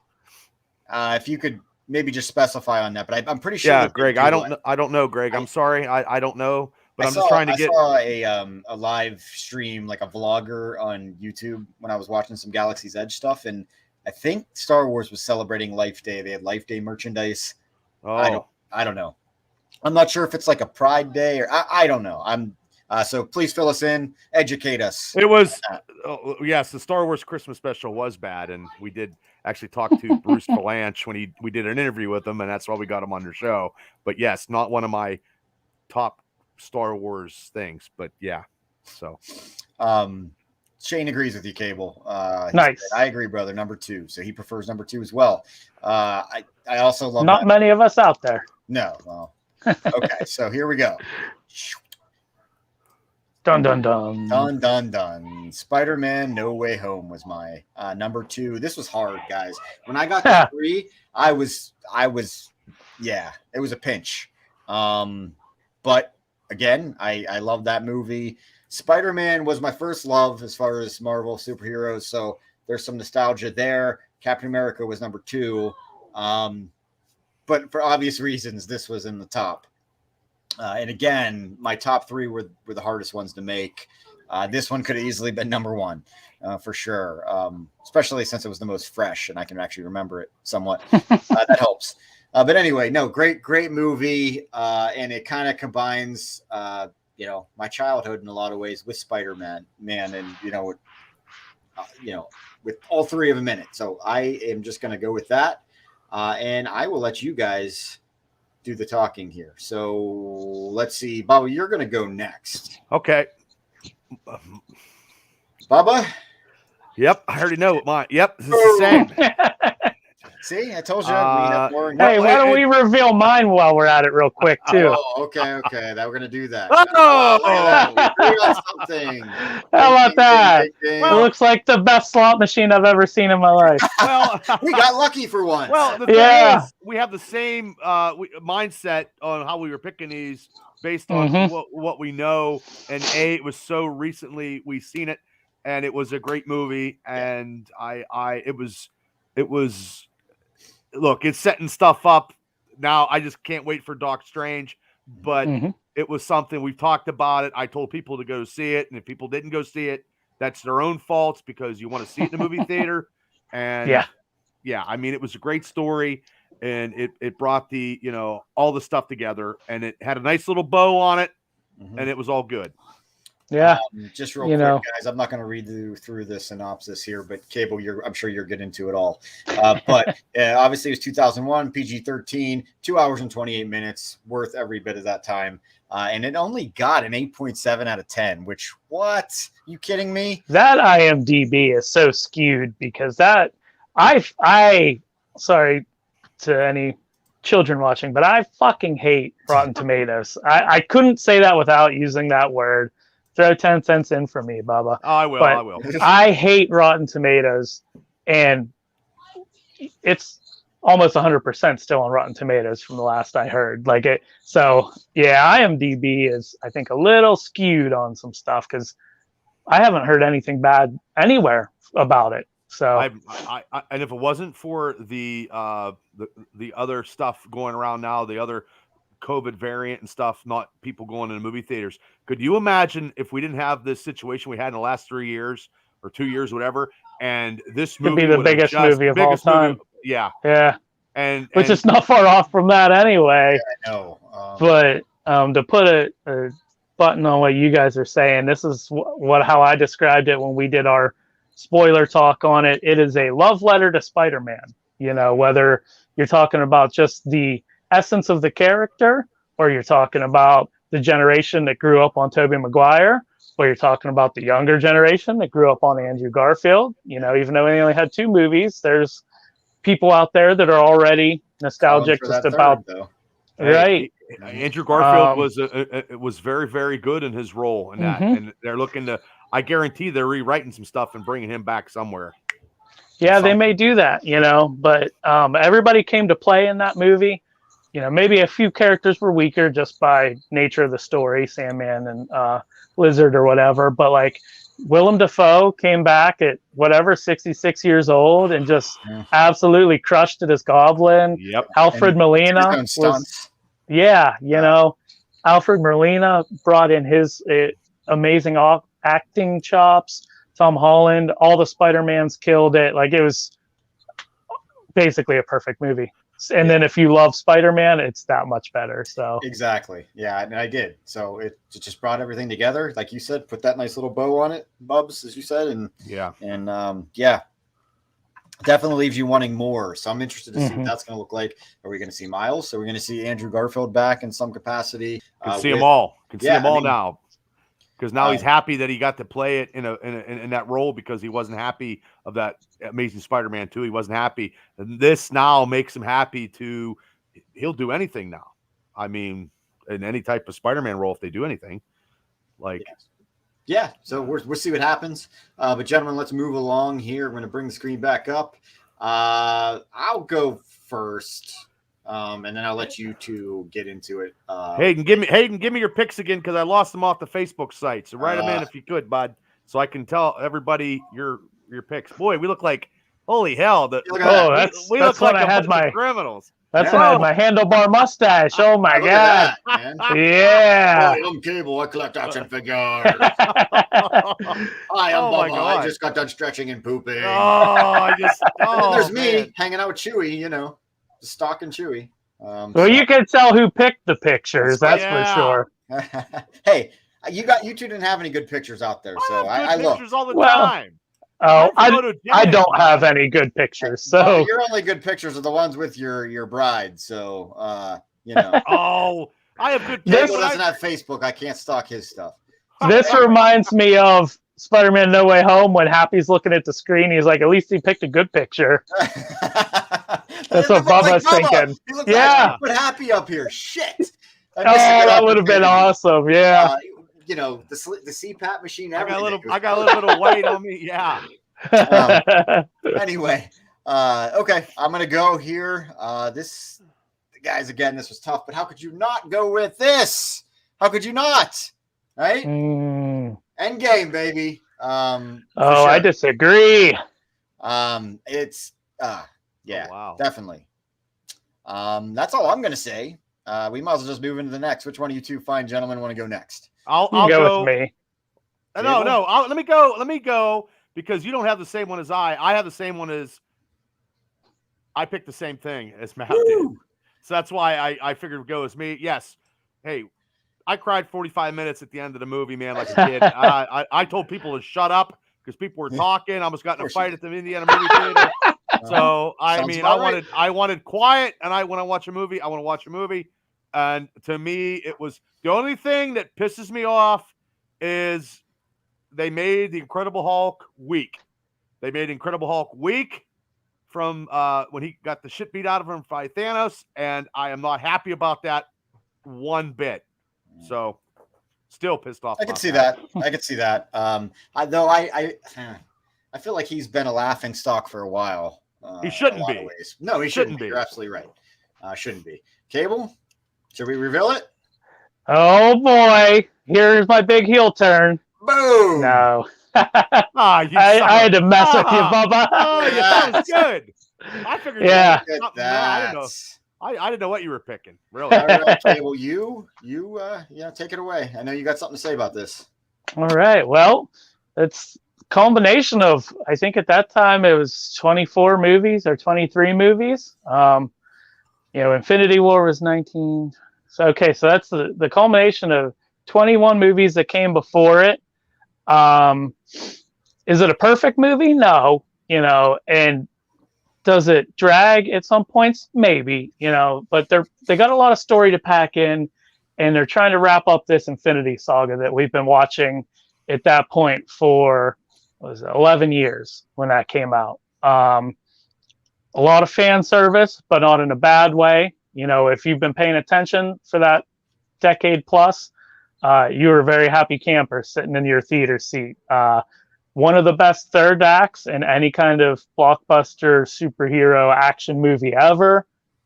If you could maybe just specify on that, but I'm pretty sure. Yeah, Greg. I don't know, Greg. I'm sorry. I don't know, but I'm just trying to get. I saw a live stream, like a vlogger on YouTube when I was watching some Galaxy's Edge stuff, and I think Star Wars was celebrating Life Day. They had Life Day merchandise. Oh. I don't know. I'm not sure if it's like a Pride Day or I don't know. So please fill us in, educate us. It was yes, the Star Wars Christmas special was bad, and we did actually talk to Bruce Valanche when we did an interview with him, and that's why we got him on the show. But yes, not one of my top Star Wars things, but yeah. So Shane agrees with you, Cable. Nice. I agree, brother. Number 2. So he prefers number 2 as well. I also love Not many of us out there. No. Well, okay, so here we go. Dun dun dun. Dun dun dun. Spider-Man No Way Home was my number 2. This was hard, guys. When I got to 3, I was yeah, it was a pinch. But again, I love that movie. Spider-Man was my first love as far as Marvel superheroes, so there's some nostalgia there. Captain America was number 2. But for obvious reasons, this was in the top. And again, my top 3 were the hardest ones to make. This one could have easily been number 1 for sure, especially since it was the most fresh and I can actually remember it somewhat. That helps. But anyway, no, great movie. And it kind of combines, my childhood in a lot of ways with Spider-Man, and, with all 3 of them in it. So I am just going to go with that. And I will let you guys do the talking here. So let's see. Baba, you're going to go next. Okay. Baba? Yep. I already know what mine. Yep. This is the same. See, I told you. We have more Hey, why don't we reveal mine while we're at it real quick, too? Oh, okay. That we're going to do that. Oh! Look at that. We agree on something. How about that? Ding. It looks like the best slot machine I've ever seen in my life. Well, we got lucky for once. Well, the thing is, we have the same mindset on how we were picking these based on what we know. And it was so recently we've seen it, and it was a great movie. And it was. Look, it's setting stuff up now. I just can't wait for Doc Strange, but it was something we've talked about it. I told people to go see it, and if people didn't go see it, that's their own fault because you want to see it in the movie theater. And yeah, I mean, it was a great story, and it brought the all the stuff together, and it had a nice little bow on it, and it was all good. Yeah. Just real quick, guys, I'm not going to read through the synopsis here, but Cable, I'm sure you're getting into it all. But obviously it was 2001, PG-13, 2 hours and 28 minutes, worth every bit of that time. And it only got an 8.7 out of 10, which, what? You kidding me? That IMDb is so skewed because that, I sorry to any children watching, but I fucking hate Rotten Tomatoes. I couldn't say that without using that word. Throw 10 cents in for me, Baba. Oh, I will. But I will. I hate Rotten Tomatoes, and it's almost 100% still on Rotten Tomatoes from the last I heard. So yeah, IMDb is, I think, a little skewed on some stuff because I haven't heard anything bad anywhere about it. So and if it wasn't for the other stuff going around now, the other COVID variant and stuff, not people going into movie theaters. Could you imagine if we didn't have this situation we had in the last 3 years or 2 years, whatever, and this movie Could be the biggest movie of all time. Yeah. Which is not far off from that anyway. Yeah, I know. But to put a button on what you guys are saying, this is how I described it when we did our spoiler talk on it. It is a love letter to Spider-Man. You know, whether you're talking about just the essence of the character, or you're talking about the generation that grew up on Tobey Maguire, or you're talking about the younger generation that grew up on Andrew Garfield. You know, even though he only had 2 movies, there's people out there that are already nostalgic just about right. Andrew Garfield was very, very good in his role in that, and they're looking to. I guarantee they're rewriting some stuff and bringing him back somewhere. Yeah, they may do that, you know, but everybody came to play in that movie. You know, maybe a few characters were weaker just by nature of the story, Sandman and Lizard or whatever. But like Willem Dafoe came back at 66 years old and just absolutely crushed it as Goblin. Yep. Alfred Molina was, Alfred Molina brought in his amazing acting chops. Tom Holland, all the Spider-Mans killed it. Like, it was basically a perfect movie. And then if you love Spider-Man, it's that much better. So exactly. Yeah, and I did. So it just brought everything together. Like you said, put that nice little bow on it, Bubs, as you said. And definitely leaves you wanting more. So I'm interested to see what that's going to look like. Are we going to see Miles? Are we going to see Andrew Garfield back in some capacity? Can see them all. Can see them all now. Because now he's happy that he got to play it in that role, because he wasn't happy of that Amazing Spider-Man 2. He wasn't happy. And this now makes him happy he'll do anything now. I mean, in any type of Spider-Man role, if they do anything. So we'll see what happens. But gentlemen, let's move along here. I'm going to bring the screen back up. I'll go first. And then I'll let you two get into it. Hayden, give me your picks again, because I lost them off the Facebook site. So write them in if you could, bud, so I can tell everybody your picks. Boy, we look like holy hell. We look like a bunch of criminals. That's when I had my handlebar mustache. Oh my god! That, yeah. Hi, I'm Cable. I collect action figures. Hi, I'm Bubba. I just got done stretching and pooping. And then there's me hanging out with Chewy. You know. Stalking Chewy. You can tell who picked the pictures. That's for sure. Hey, you two didn't have any good pictures out there, so I look pictures all the time. Oh, I don't have any good pictures. So your only good pictures are the ones with your bride. So you know. I have good pictures. Cable doesn't have Facebook. I can't stalk his stuff. This reminds me of Spider-Man No Way Home, when Happy's looking at the screen. He's like, at least he picked a good picture. That's what Bubba's thinking. Yeah. Put Happy up here. Shit. That would have been awesome. Yeah. The CPAP machine. I got a little bit of weight on me. Yeah. Anyway. Okay. I'm going to go here. Guys, again, this was tough, but how could you not go with this? How could you not? Right? Endgame, baby. Sure. I disagree. It's definitely. That's all I'm gonna say. We might as well just move into the next. Which one of you two fine gentlemen want to go next? I'll go with me. No. Let me go because you don't have the same one as I. I have the same one as. I picked the same thing as Matt did, so that's why I figured it would go as me. Yes. Hey. I cried 45 minutes at the end of the movie, man, like a kid. I told people to shut up because people were talking. I almost got in a fight at the Indiana movie theater. So I wanted quiet, and when I watch a movie, I want to watch a movie. And to me, it was the only thing that pisses me off is they made the Incredible Hulk weak. They made Incredible Hulk weak from when he got the shit beat out of him by Thanos, and I am not happy about that one bit. So, still pissed off. I can see that. I feel like he's been a laughing stock for a while. He shouldn't be. No, he shouldn't be. You're absolutely right. Shouldn't be. Cable, should we reveal it? Oh boy! Here's my big heel turn. Boom! No. I had to mess with you, Bubba. That was good. I figured. Yeah. I don't know. I didn't know what you were picking. Really. All right, Cable, take it away. I know you got something to say about this. All right. Well, it's a combination of, I think at that time it was 24 movies or 23 movies. Infinity War was 19. So that's the culmination of 21 movies that came before it. Is it a perfect movie? No. And does it drag at some points? Maybe, but they got a lot of story to pack in, and they're trying to wrap up this Infinity Saga that we've been watching at that point for 11 years when that came out. A lot of fan service, but not in a bad way. If you've been paying attention for that decade plus, you were a very happy camper sitting in your theater seat. One of the best third acts in any kind of blockbuster superhero action movie ever.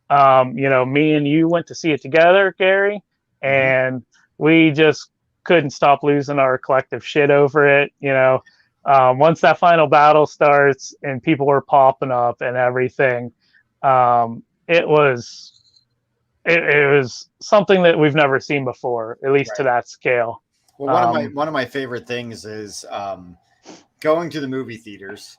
Me and you went to see it together, Gary, and we just couldn't stop losing our collective shit over it. Once that final battle starts and people were popping up and everything, it was something that we've never seen before, at least to that scale. Well, one of my favorite things is going to the movie theaters,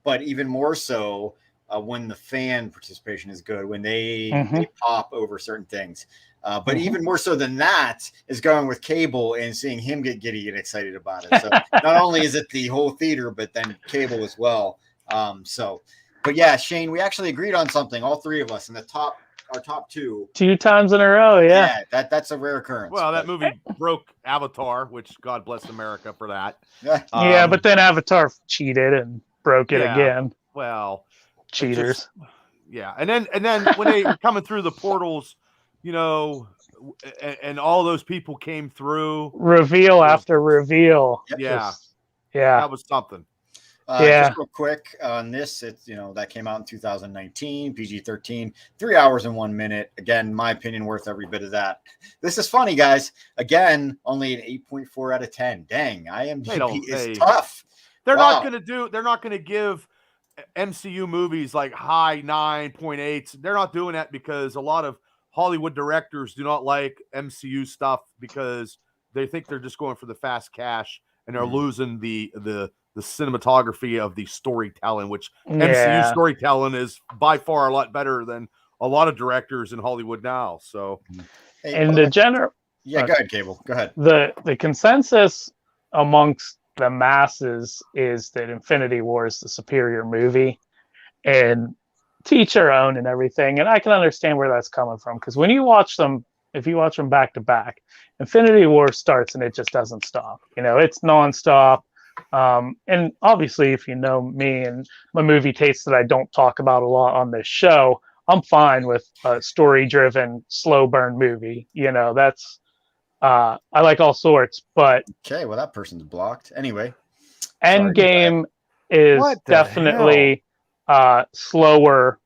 but even more so when the fan participation is good, when they pop over certain things. But even more so than that is going with Cable and seeing him get giddy and excited about it. So not only is it the whole theater, but then Cable as well. But yeah, Shane, we actually agreed on something, all three of us, in our top two. 2 times in a row, yeah. That's a rare occurrence. Well, that movie broke Avatar, which God bless America for that. Yeah, but then Avatar cheated and broke it again. Well, cheaters. And then when they were coming through the portals, and all those people came through. Reveal after reveal. Yeah. Yeah. That was something. Just real quick on this, it's that came out in 2019, PG-13, 3 hours and 1 minute. Again, my opinion, worth every bit of that. This is funny, guys. Again, only an 8.4 out of 10. Dang, IMDb is tough. They're not going to give MCU movies like high 9.8s. They're not doing that because a lot of Hollywood directors do not like MCU stuff because they think they're just going for the fast cash and they're losing the cinematography of the storytelling, which MCU storytelling is by far a lot better than a lot of directors in Hollywood now. So, and the general, go ahead, Cable. Go ahead. The consensus amongst the masses is that Infinity War is the superior movie, and to each their own and everything. And I can understand where that's coming from, because when you watch them, if you watch them back to back, Infinity War starts and it just doesn't stop. It's nonstop. And obviously, if you know me and my movie tastes that I don't talk about a lot on this show, I'm fine with a story-driven, slow burn movie. That's I like all sorts. But okay, well, that person's blocked anyway. Endgame is definitely slower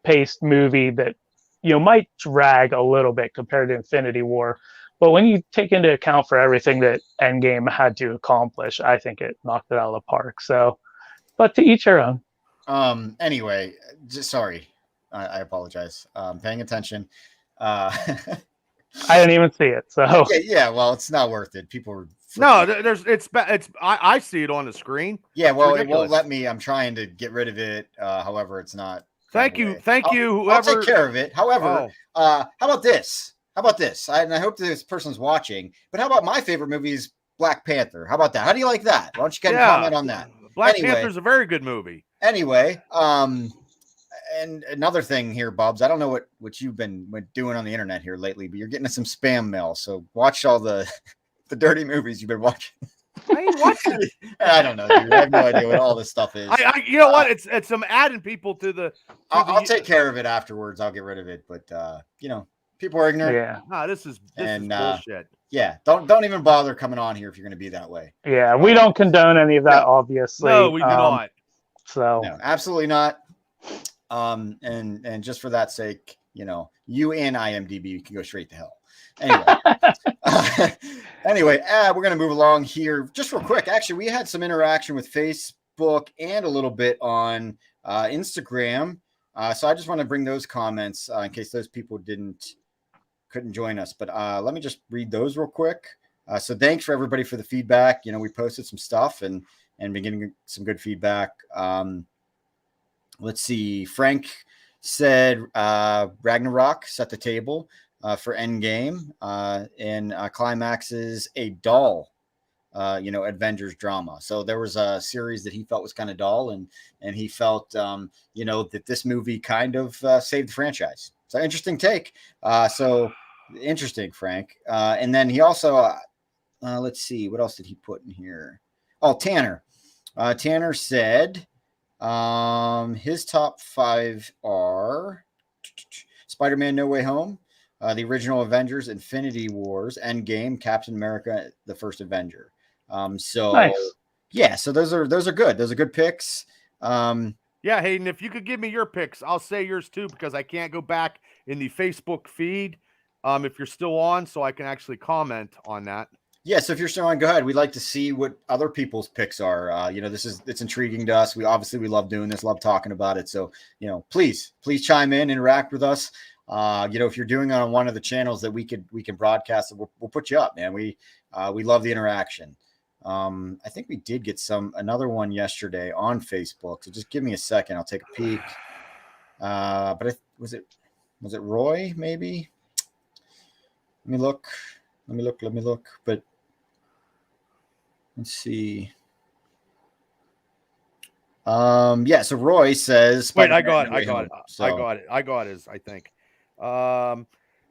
paced movie that might drag a little bit compared to Infinity War. But when you take into account for everything that Endgame had to accomplish, I think it knocked it out of the park. So, but to each their own. Anyway, sorry. I apologize. Paying attention. I didn't even see it. So yeah. Well, it's not worth it. People are. I see it on the screen. Yeah. Well, it won't let me. I'm trying to get rid of it. However, it's not. Thank you. Whoever. I'll take care of it. However, how about this? And I hope this person's watching, but how about my favorite movie is Black Panther? How about that? How do you like that? Why don't you get a comment on that? Black Panther's a very good movie. Anyway, and another thing here, Bubs, I don't know what you've been doing on the internet here lately, but you're getting some spam mail. So watch all the dirty movies you've been watching. I ain't watching it. I don't know, dude. I have no idea what all this stuff is. You know what? It's some adding people to the. I'll take care of it afterwards. I'll get rid of it, but people are ignorant. Yeah. No, this is bullshit. Yeah. Don't even bother coming on here if you're going to be that way. Yeah, we don't condone any of that, obviously. No, we do not. So no, absolutely not. And just for that sake, you and IMDb can go straight to hell. Anyway, we're going to move along here just real quick. Actually, we had some interaction with Facebook and a little bit on Instagram. So I just want to bring those comments in case those people couldn't join us. But let me just read those real quick. So thanks for everybody for the feedback. We posted some stuff and been getting some good feedback. Let's see. Frank said Ragnarok set the table for Endgame, and Climax is a dull, Avengers drama. So there was a series that he felt was kind of dull, and he felt, that this movie kind of saved the franchise. So interesting take. So interesting, Frank. And then he also, let's see, what else did he put in here? Oh, Tanner. Tanner said his top 5 are Spider-Man No Way Home, the original Avengers, Infinity Wars, Endgame, Captain America, the first Avenger. So Nice. yeah, so those are good. Those are good picks. Yeah, Hayden, if you could give me your picks, I'll say yours too, because I can't go back in the Facebook feed if you're still on, so I can actually comment on that. Yeah, so if you're still on, go ahead. We'd like to see what other people's picks are. It's intriguing to us. We love doing this, love talking about it. So, please chime in, interact with us. If you're doing it on one of the channels that we can broadcast, we'll put you up, man. We love the interaction. I think we did get another one yesterday on Facebook. So just give me a second. I'll take a peek. But was it Roy? Maybe. Let me look. But let's see. Yeah. So Roy says, wait, I got it. So. I got his, I think.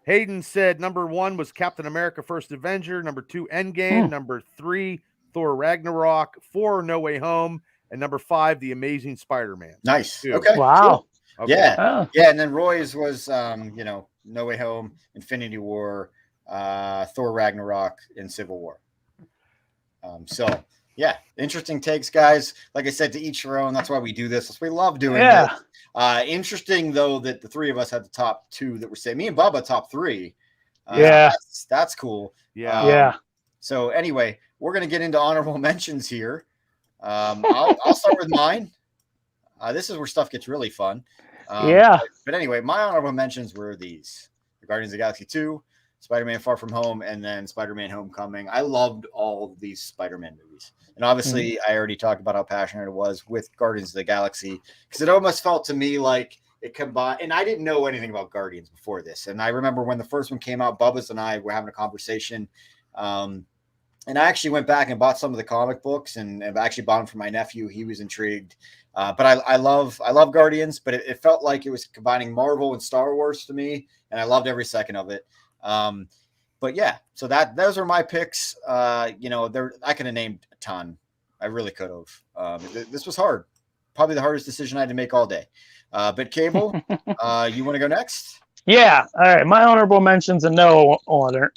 Hayden said number 1 was Captain America First Avenger, number 2 Endgame, number 3 Thor Ragnarok, 4 No Way Home, and number 5 The Amazing Spider-Man. Nice. 2. Okay. Wow. Cool. Okay. Yeah. Yeah, and then Roy's was No Way Home, Infinity War, Thor Ragnarok, and Civil War. So yeah, interesting takes, guys. Like I said, to each your own. That's why we do this. We love doing this. Interesting though that the 3 of us had the top 2 that were saying. Me and Bubba top 3. That's cool. Yeah. So anyway, we're gonna get into honorable mentions here. I'll start with mine. This is where stuff gets really fun. But anyway, my honorable mentions were these: the Guardians of the Galaxy 2, Spider-Man Far From Home, and then Spider-Man Homecoming. I loved all of these Spider-Man movies. And obviously, I already talked about how passionate it was with Guardians of the Galaxy, because it almost felt to me like it combined. And I didn't know anything about Guardians before this. And I remember when the first one came out, Bubba's and I were having a conversation. And I actually went back and bought some of the comic books, and I actually bought them for my nephew. He was intrigued. But I love Guardians, but it felt like it was combining Marvel and Star Wars to me, and I loved every second of it. But yeah, so those are my picks. I could have named a ton. I really could have. This was hard. Probably the hardest decision I had to make all day. But Cable, you want to go next? Yeah. All right. My honorable mentions in no order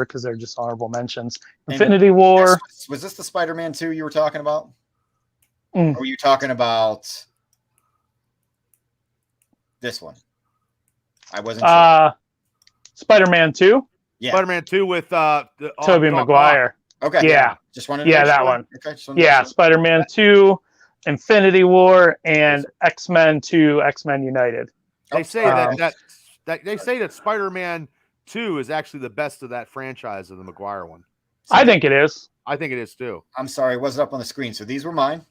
because they're just honorable mentions. Infinity War. Was this the Spider-Man 2 you were talking about? Or were you talking about this one? I wasn't sure. Spider-Man 2? Yeah. Spider-Man 2 with Tobey Maguire. Okay. Yeah. Just wanted to that sure. one. Okay. Spider-Man 2, Infinity War, and X-Men 2, X-Men United. They say that Spider-Man 2 is actually the best of that franchise of the Maguire one. I think it is. I think it is too. I'm sorry, it wasn't up on the screen. So these were mine.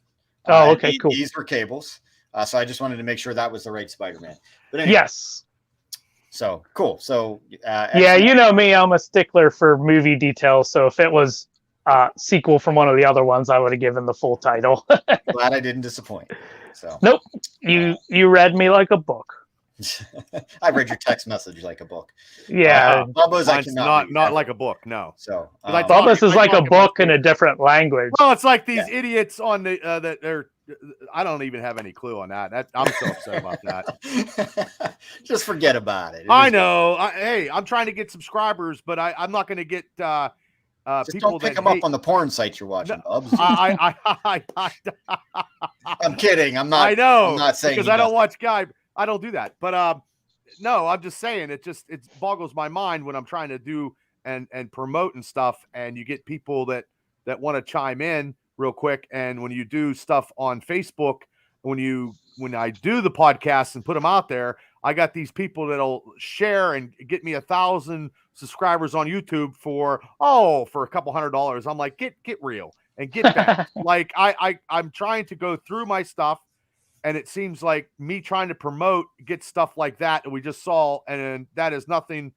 Oh, okay, cool. These were Cable's. So I just wanted to make sure that was the right Spider-Man. But anyway, yes. So cool. So yeah, you know me, I'm a stickler for movie details. So if it was a sequel from one of the other ones, I would have given the full title. Glad I didn't disappoint. So nope, you read me like a book. I read your text message like a book. Yeah, Bubba's not like a book. No. So Bubba's is like a book in a different language. Well, it's like these idiots on the that they're. I don't even have any clue on that. I'm so upset about that. Just forget about it. I know. Hey, I'm trying to get subscribers, but I'm not going to get just people don't pick them up on the porn sites you're watching, Bubs. I'm kidding. I'm not. I know. I'm not saying because I don't watch Guy. I don't do that. But no, I'm just saying it boggles my mind when I'm trying to do and promote and stuff, and you get people that want to chime in real quick, and when you do stuff on Facebook, when I do the podcast and put them out there, I got these people that'll share and get me 1,000 subscribers on YouTube for a couple $100. I'm like, get real and get back. Like I'm trying to go through my stuff, and it seems like me trying to promote get stuff like that we just saw, and that is nothing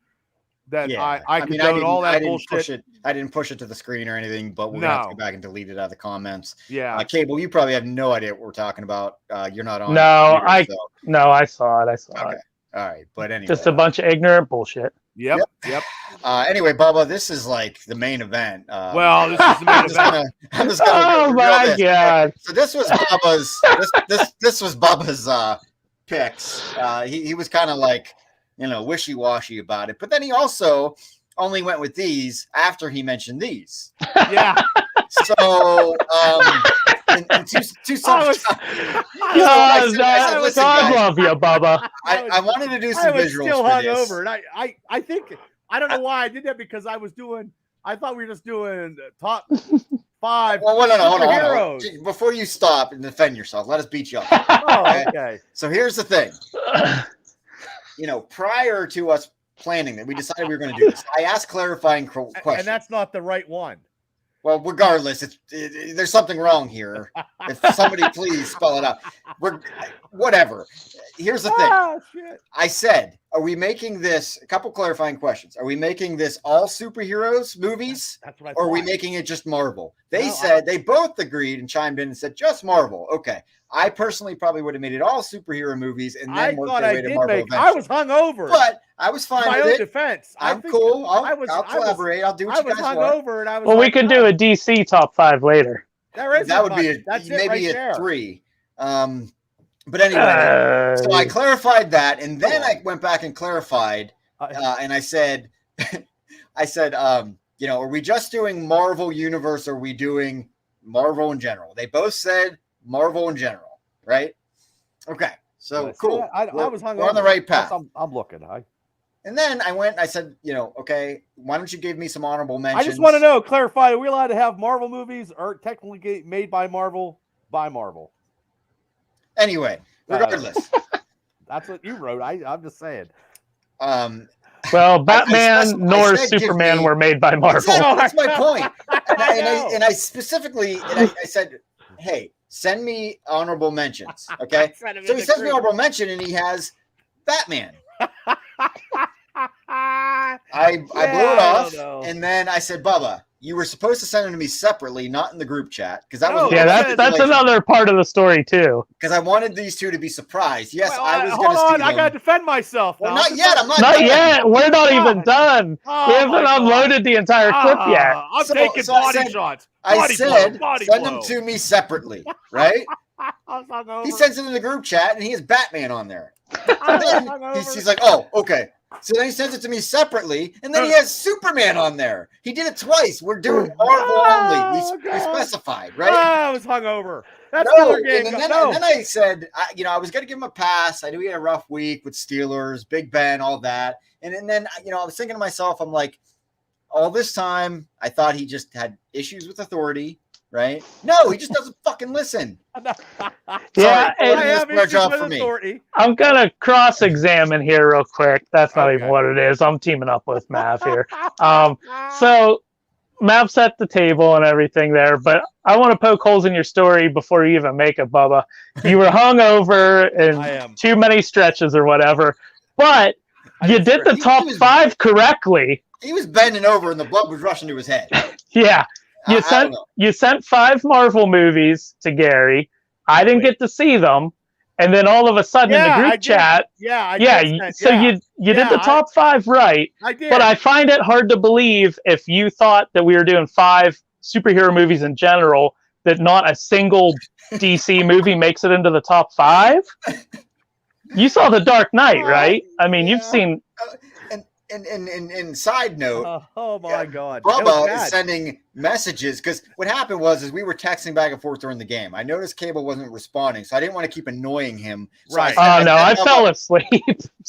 that I condone all that bullshit. I didn't push it to the screen or anything, but we're gonna have to go back and delete it out of the comments. Yeah. Cable, you probably have no idea what we're talking about. You're not on. No, I saw it. Okay. All right. But anyway. Just a bunch of ignorant bullshit. Yep. Anyway, Bubba, this is like the main event. Well, this is the main event. I'm just gonna oh my God. So this was Bubba's this was Bubba's picks. He was kind of like, wishy-washy about it. But then he also only went with these after he mentioned these. Yeah. So, and two songs. I love you, Bubba. I wanted to do some visuals. Still for hungover, this. and I think I don't know why I did that, because I thought we were just doing top 5. Well, hold superheroes. on. Before you stop and defend yourself, let us beat you up. Oh, okay. So here's the thing. Prior to us planning that, we decided we were going to do this. I asked clarifying questions. And that's not the right one. Well, regardless, there's something wrong here. If somebody please spell it out. Whatever. Here's the thing. Shit. I said, are we making this, a couple clarifying questions. Are we making this all superheroes movies? That's what I thought. Or are we making it just Marvel? They both agreed and chimed in and said just Marvel. Okay. I personally probably would have made it all superhero movies and then worked their way to Marvel. I was hungover. But I was fine my with own it. defense. I'm cool. I'll collaborate. I'll do what you guys want. I was hungover, and I was. Well, we can do a DC top 5 later. That would be maybe a 3. But anyway, so I clarified that, and then I went back and clarified, and I said, are we just doing Marvel Universe, or are we doing Marvel in general? They both said Marvel in general, right? Okay, so cool. I was hungover. We're on the right path. I'm looking. And then I went and I said, okay, why don't you give me some honorable mentions? I just want to know, clarify, are we allowed to have Marvel movies or technically made by Marvel? Anyway, regardless. That's what you wrote. I'm just saying. Well, Batman nor Superman were made by Marvel. That's my point. And I specifically, I said, hey, send me honorable mentions, okay? So he sends me honorable mention, and he has Batman. I blew it off, and then I said, Bubba, you were supposed to send them to me separately, not in the group chat, because that was that's another part of the story too. Because I wanted these two to be surprised. Yes, I was going to see them. I got to defend myself. Well, not yet. I'm not done. yet. We're not even done. We haven't unloaded the entire clip yet. I'm taking body shots. I said, send them to me separately, right? He sends it in the group chat, and he has Batman on there. He's like, oh, okay. So then he sends it to me separately, and then he has Superman on there. He did it twice. We're doing Marvel only. We specified, right? I was hungover. That's game. And then I said, I was going to give him a pass. I knew he had a rough week with Steelers, Big Ben, all that. And then, I was thinking to myself, I'm like, all this time, I thought he just had issues with authority, right? No, he just doesn't fucking listen. Yeah, I'm gonna cross-examine here real quick. That's not even what it is. I'm teaming up with Mav here. So Mav set the table and everything there, but I want to poke holes in your story before you even make it, Bubba. You were hungover and too many stretches or whatever, but you did the top 5 correctly. He was bending over and the blood was rushing to his head. Yeah. You sent 5 Marvel movies to Gary. I didn't get to see them, and then all of a sudden in the group chat, you did the top 5 right. I did, but I find it hard to believe if you thought that we were doing 5 superhero movies in general, that not a single DC movie makes it into the top 5. You saw The Dark Knight, right? I mean, you've seen. And side note, oh my God, Bubba is sending messages, because what happened was we were texting back and forth during the game. I noticed Cable wasn't responding, so I didn't want to keep annoying him. So right? I fell asleep.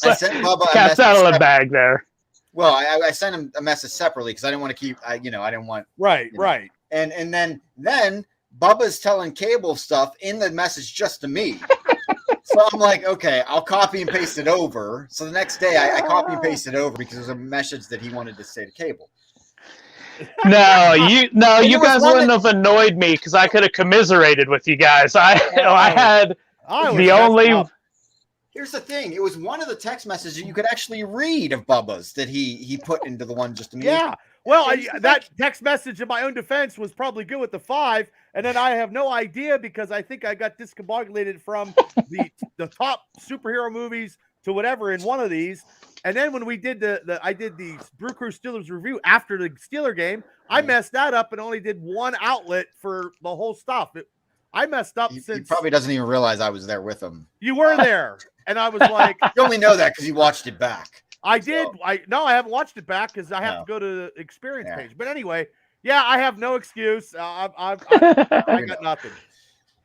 I sent Bubba cat's out of the bag there. Well, I sent him a message separately because I didn't want to keep. I didn't want. Right. And then Bubba's telling Cable stuff in the message just to me. So I'm like, okay, I'll copy and paste it over. So the next day I copy and paste it over because there's a message that he wanted to say to Cable. No, you guys wouldn't that... have annoyed me because I could have commiserated with you guys. I had the only. Here's the thing: it was one of the text messages you could actually read of Bubba's that he put into the one just to me. Yeah. Well, that text message in my own defense was probably good with the 5, and then I have no idea because I think I got discombobulated from the top superhero movies to whatever in one of these. And then when we did I did the Brew Crew Steelers review after the Steeler game, I messed that up and only did one outlet for the whole stuff. I messed up since... He probably doesn't even realize I was there with him. You were there. And I was like... You only know that because you watched it back. I did. I haven't watched it back because I have to go to the experience page. But anyway, yeah, I have no excuse. I got nothing.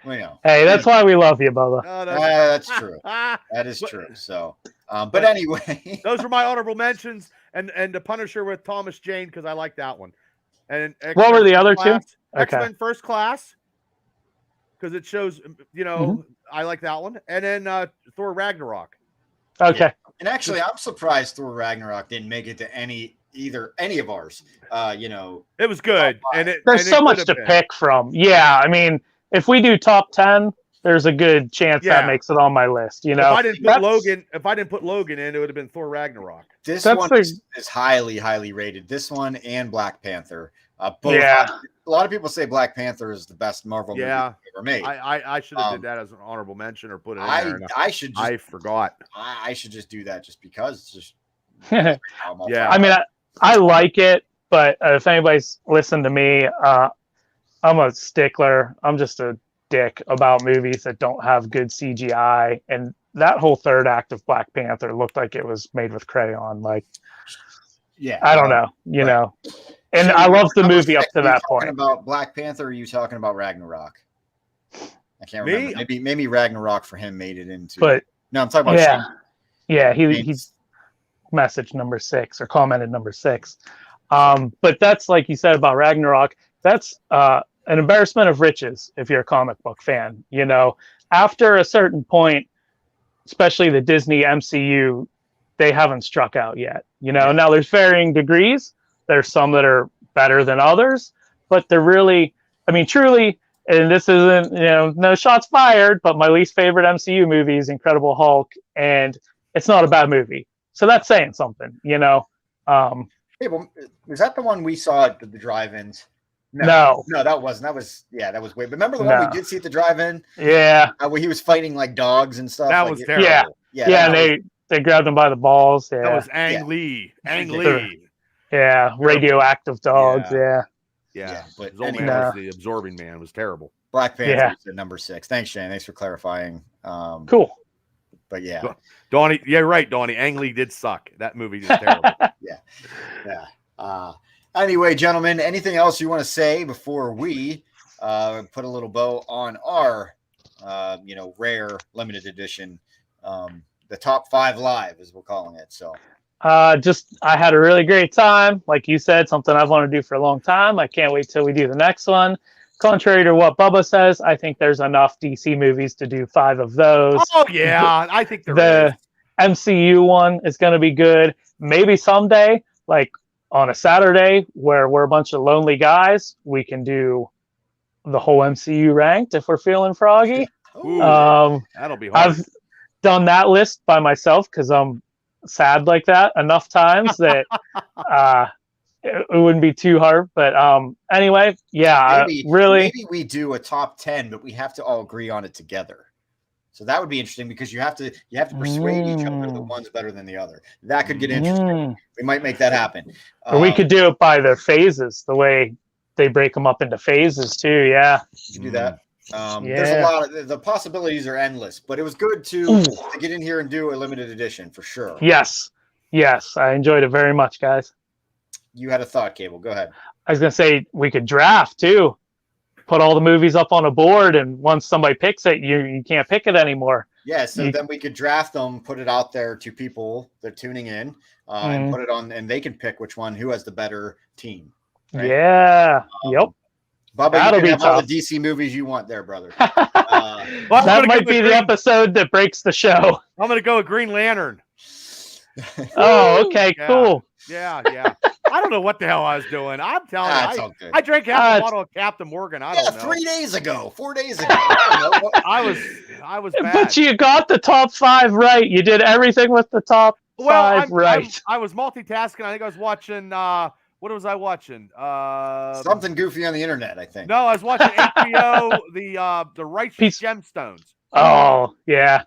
We know. Hey, that's why we love you, Bubba. That's true. That is true. So, but anyway, those were my honorable mentions, and the Punisher with Thomas Jane because I like that one. And what were the other two? X-Men First Class because it shows, I like that one, and then Thor Ragnarok. Okay. Yeah. And actually, I'm surprised Thor Ragnarok didn't make it to any of ours. It was good, there's so much to pick from. Yeah, I mean, if we do top 10, there's a good chance that makes it on my list. If I didn't put Logan in, it would have been Thor Ragnarok. This one is highly, highly rated. This one and Black Panther. Both. Yeah. A lot of people say Black Panther is the best Marvel movie ever made. I should have did that as an honorable mention or put it in there. I forgot. I should just do that just because. Just yeah. I mean, I like it, but if anybody's listened to me, I'm a stickler. I'm just a dick about movies that don't have good CGI. And that whole third act of Black Panther looked like it was made with crayon. Like, I don't know, know. And I love the movie up to that point. About Black Panther, or are you talking about Ragnarok? I can't remember. Maybe Ragnarok for him made it into. But no, I'm talking about. He's message number 6 or commented number 6. But that's like you said about Ragnarok. That's an embarrassment of riches if you're a comic book fan. After a certain point, especially the Disney MCU, they haven't struck out yet. Now there's varying degrees. There's some that are better than others, but they're really, truly, and this isn't, no shots fired, but my least favorite MCU movie is Incredible Hulk, and it's not a bad movie. So that's saying something, Hey, well, was that the one we saw at the drive-ins? No, that wasn't. That was weird. But remember the one we did see at the drive-in? Yeah. Where he was fighting like dogs and stuff. That was terrible. Yeah. And they grabbed him by the balls. Yeah. That was Ang Lee. Ang Lee. Yeah, radioactive dogs. Yeah. But his old man was the absorbing man. It was terrible. Black Panther is at number 6. Thanks, Shane. Thanks for clarifying. Cool. But yeah, Donnie. Yeah, right, Donnie. Ang Lee did suck. That movie is terrible. Yeah. Anyway, gentlemen, anything else you want to say before we put a little bow on our, rare limited edition, the top 5 live, as we're calling it. So. I had a really great time. Like you said, something I've wanted to do for a long time. I can't wait till we do the next one. Contrary to what Bubba says, I think there's enough DC movies to do 5 of those. Oh, yeah. I think the MCU one is going to be good. Maybe someday, like on a Saturday where we're a bunch of lonely guys, we can do the whole MCU ranked if we're feeling froggy. Ooh, that'll be hard. I've done that list by myself because I'm sad like that enough times that it wouldn't be too hard. But anyway, maybe we do a top 10, but we have to all agree on it together. So that would be interesting because you have to persuade each other the one's better than the other. That could get interesting. We might make that happen. Or we could do it by their phases, the way they break them up into phases too. Yeah, you can do that. There's a lot of the possibilities are endless, but it was good to get in here and do a limited edition for sure. Yes, I enjoyed it very much, guys. You had a thought, Cable. Go ahead. I was gonna say we could draft too. Put all the movies up on a board, and once somebody picks it, you can't pick it anymore. Yeah, so then we could draft them, put it out there to people that are tuning in, and put it on, and they can pick who has the better team. Right? Yeah. Yep. Bubba, That'll you be can have all tough. the DC movies you want there, brother. Well, I'm That gonna might go be with the episode that breaks the show. I'm going to go with Green Lantern. Oh, okay, Yeah. cool. Yeah. I don't know what the hell I was doing. I'm telling That's you, all good. I drank half a bottle of Captain Morgan. I Yeah, don't know. 3 days ago, 4 days ago. I don't know. I was bad. But you got the top 5 right. You did everything with the top 5 right. I was multitasking. I think I was watching. What was I watching? Something goofy on the internet, I think. No, I was watching HBO. The Righteous Gemstones. Oh, yeah.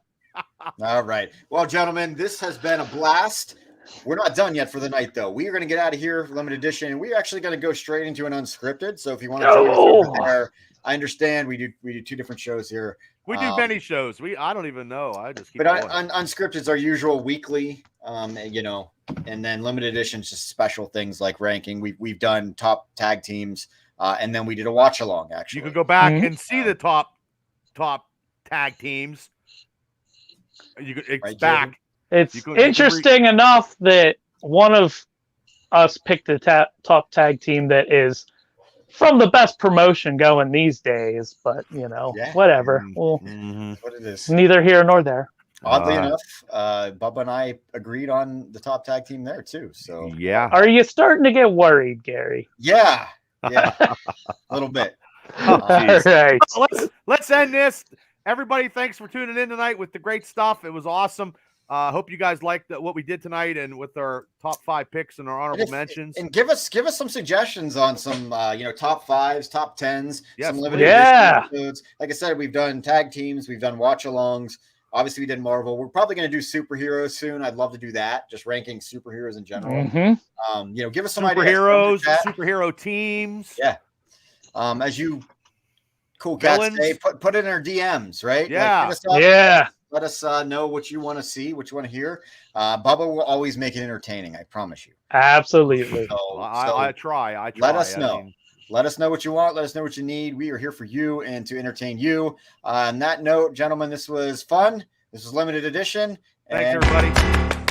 All right. Well, gentlemen, this has been a blast. We're not done yet for the night, though. We are going to get out of here, limited edition, and we're actually going to go straight into an unscripted. So if you want to join us over there, I understand we do 2 different shows here. We do many shows. I don't even know. I just keep But unscripted is our usual weekly, and then limited edition is just special things like ranking. We've done top tag teams, and then we did a watch along. Actually, you could go back and see the top tag teams. It's right, back. Jason? It's interesting enough that one of us picked the top tag team that is from the best promotion going these days, but whatever. Well, what it is. Neither here nor there. Oddly enough, Bubba and I agreed on the top tag team there too. So yeah. Are you starting to get worried, Gary? Yeah, a little bit. All right. Let's end this. Everybody, thanks for tuning in tonight with the great stuff. It was awesome. Hope you guys liked what we did tonight and with our top 5 picks and our honorable mentions. And give us some suggestions on some top 5s, top 10s, some limited episodes. Like I said, we've done tag teams, we've done watch alongs. Obviously, we did Marvel. We're probably going to do superheroes soon. I'd love to do that. Just ranking superheroes in general. Give us some superheroes, superhero teams. Yeah. As you cool cats say, put it in our DMs, right? Yeah. Let us know what you want to see, what you want to hear. Bubba will always make it entertaining. I promise you. Absolutely. I try. Let us know. Let us know what you want. Let us know what you need. We are here for you and to entertain you. On that note, gentlemen, this was fun. This was limited edition. Thanks, everybody.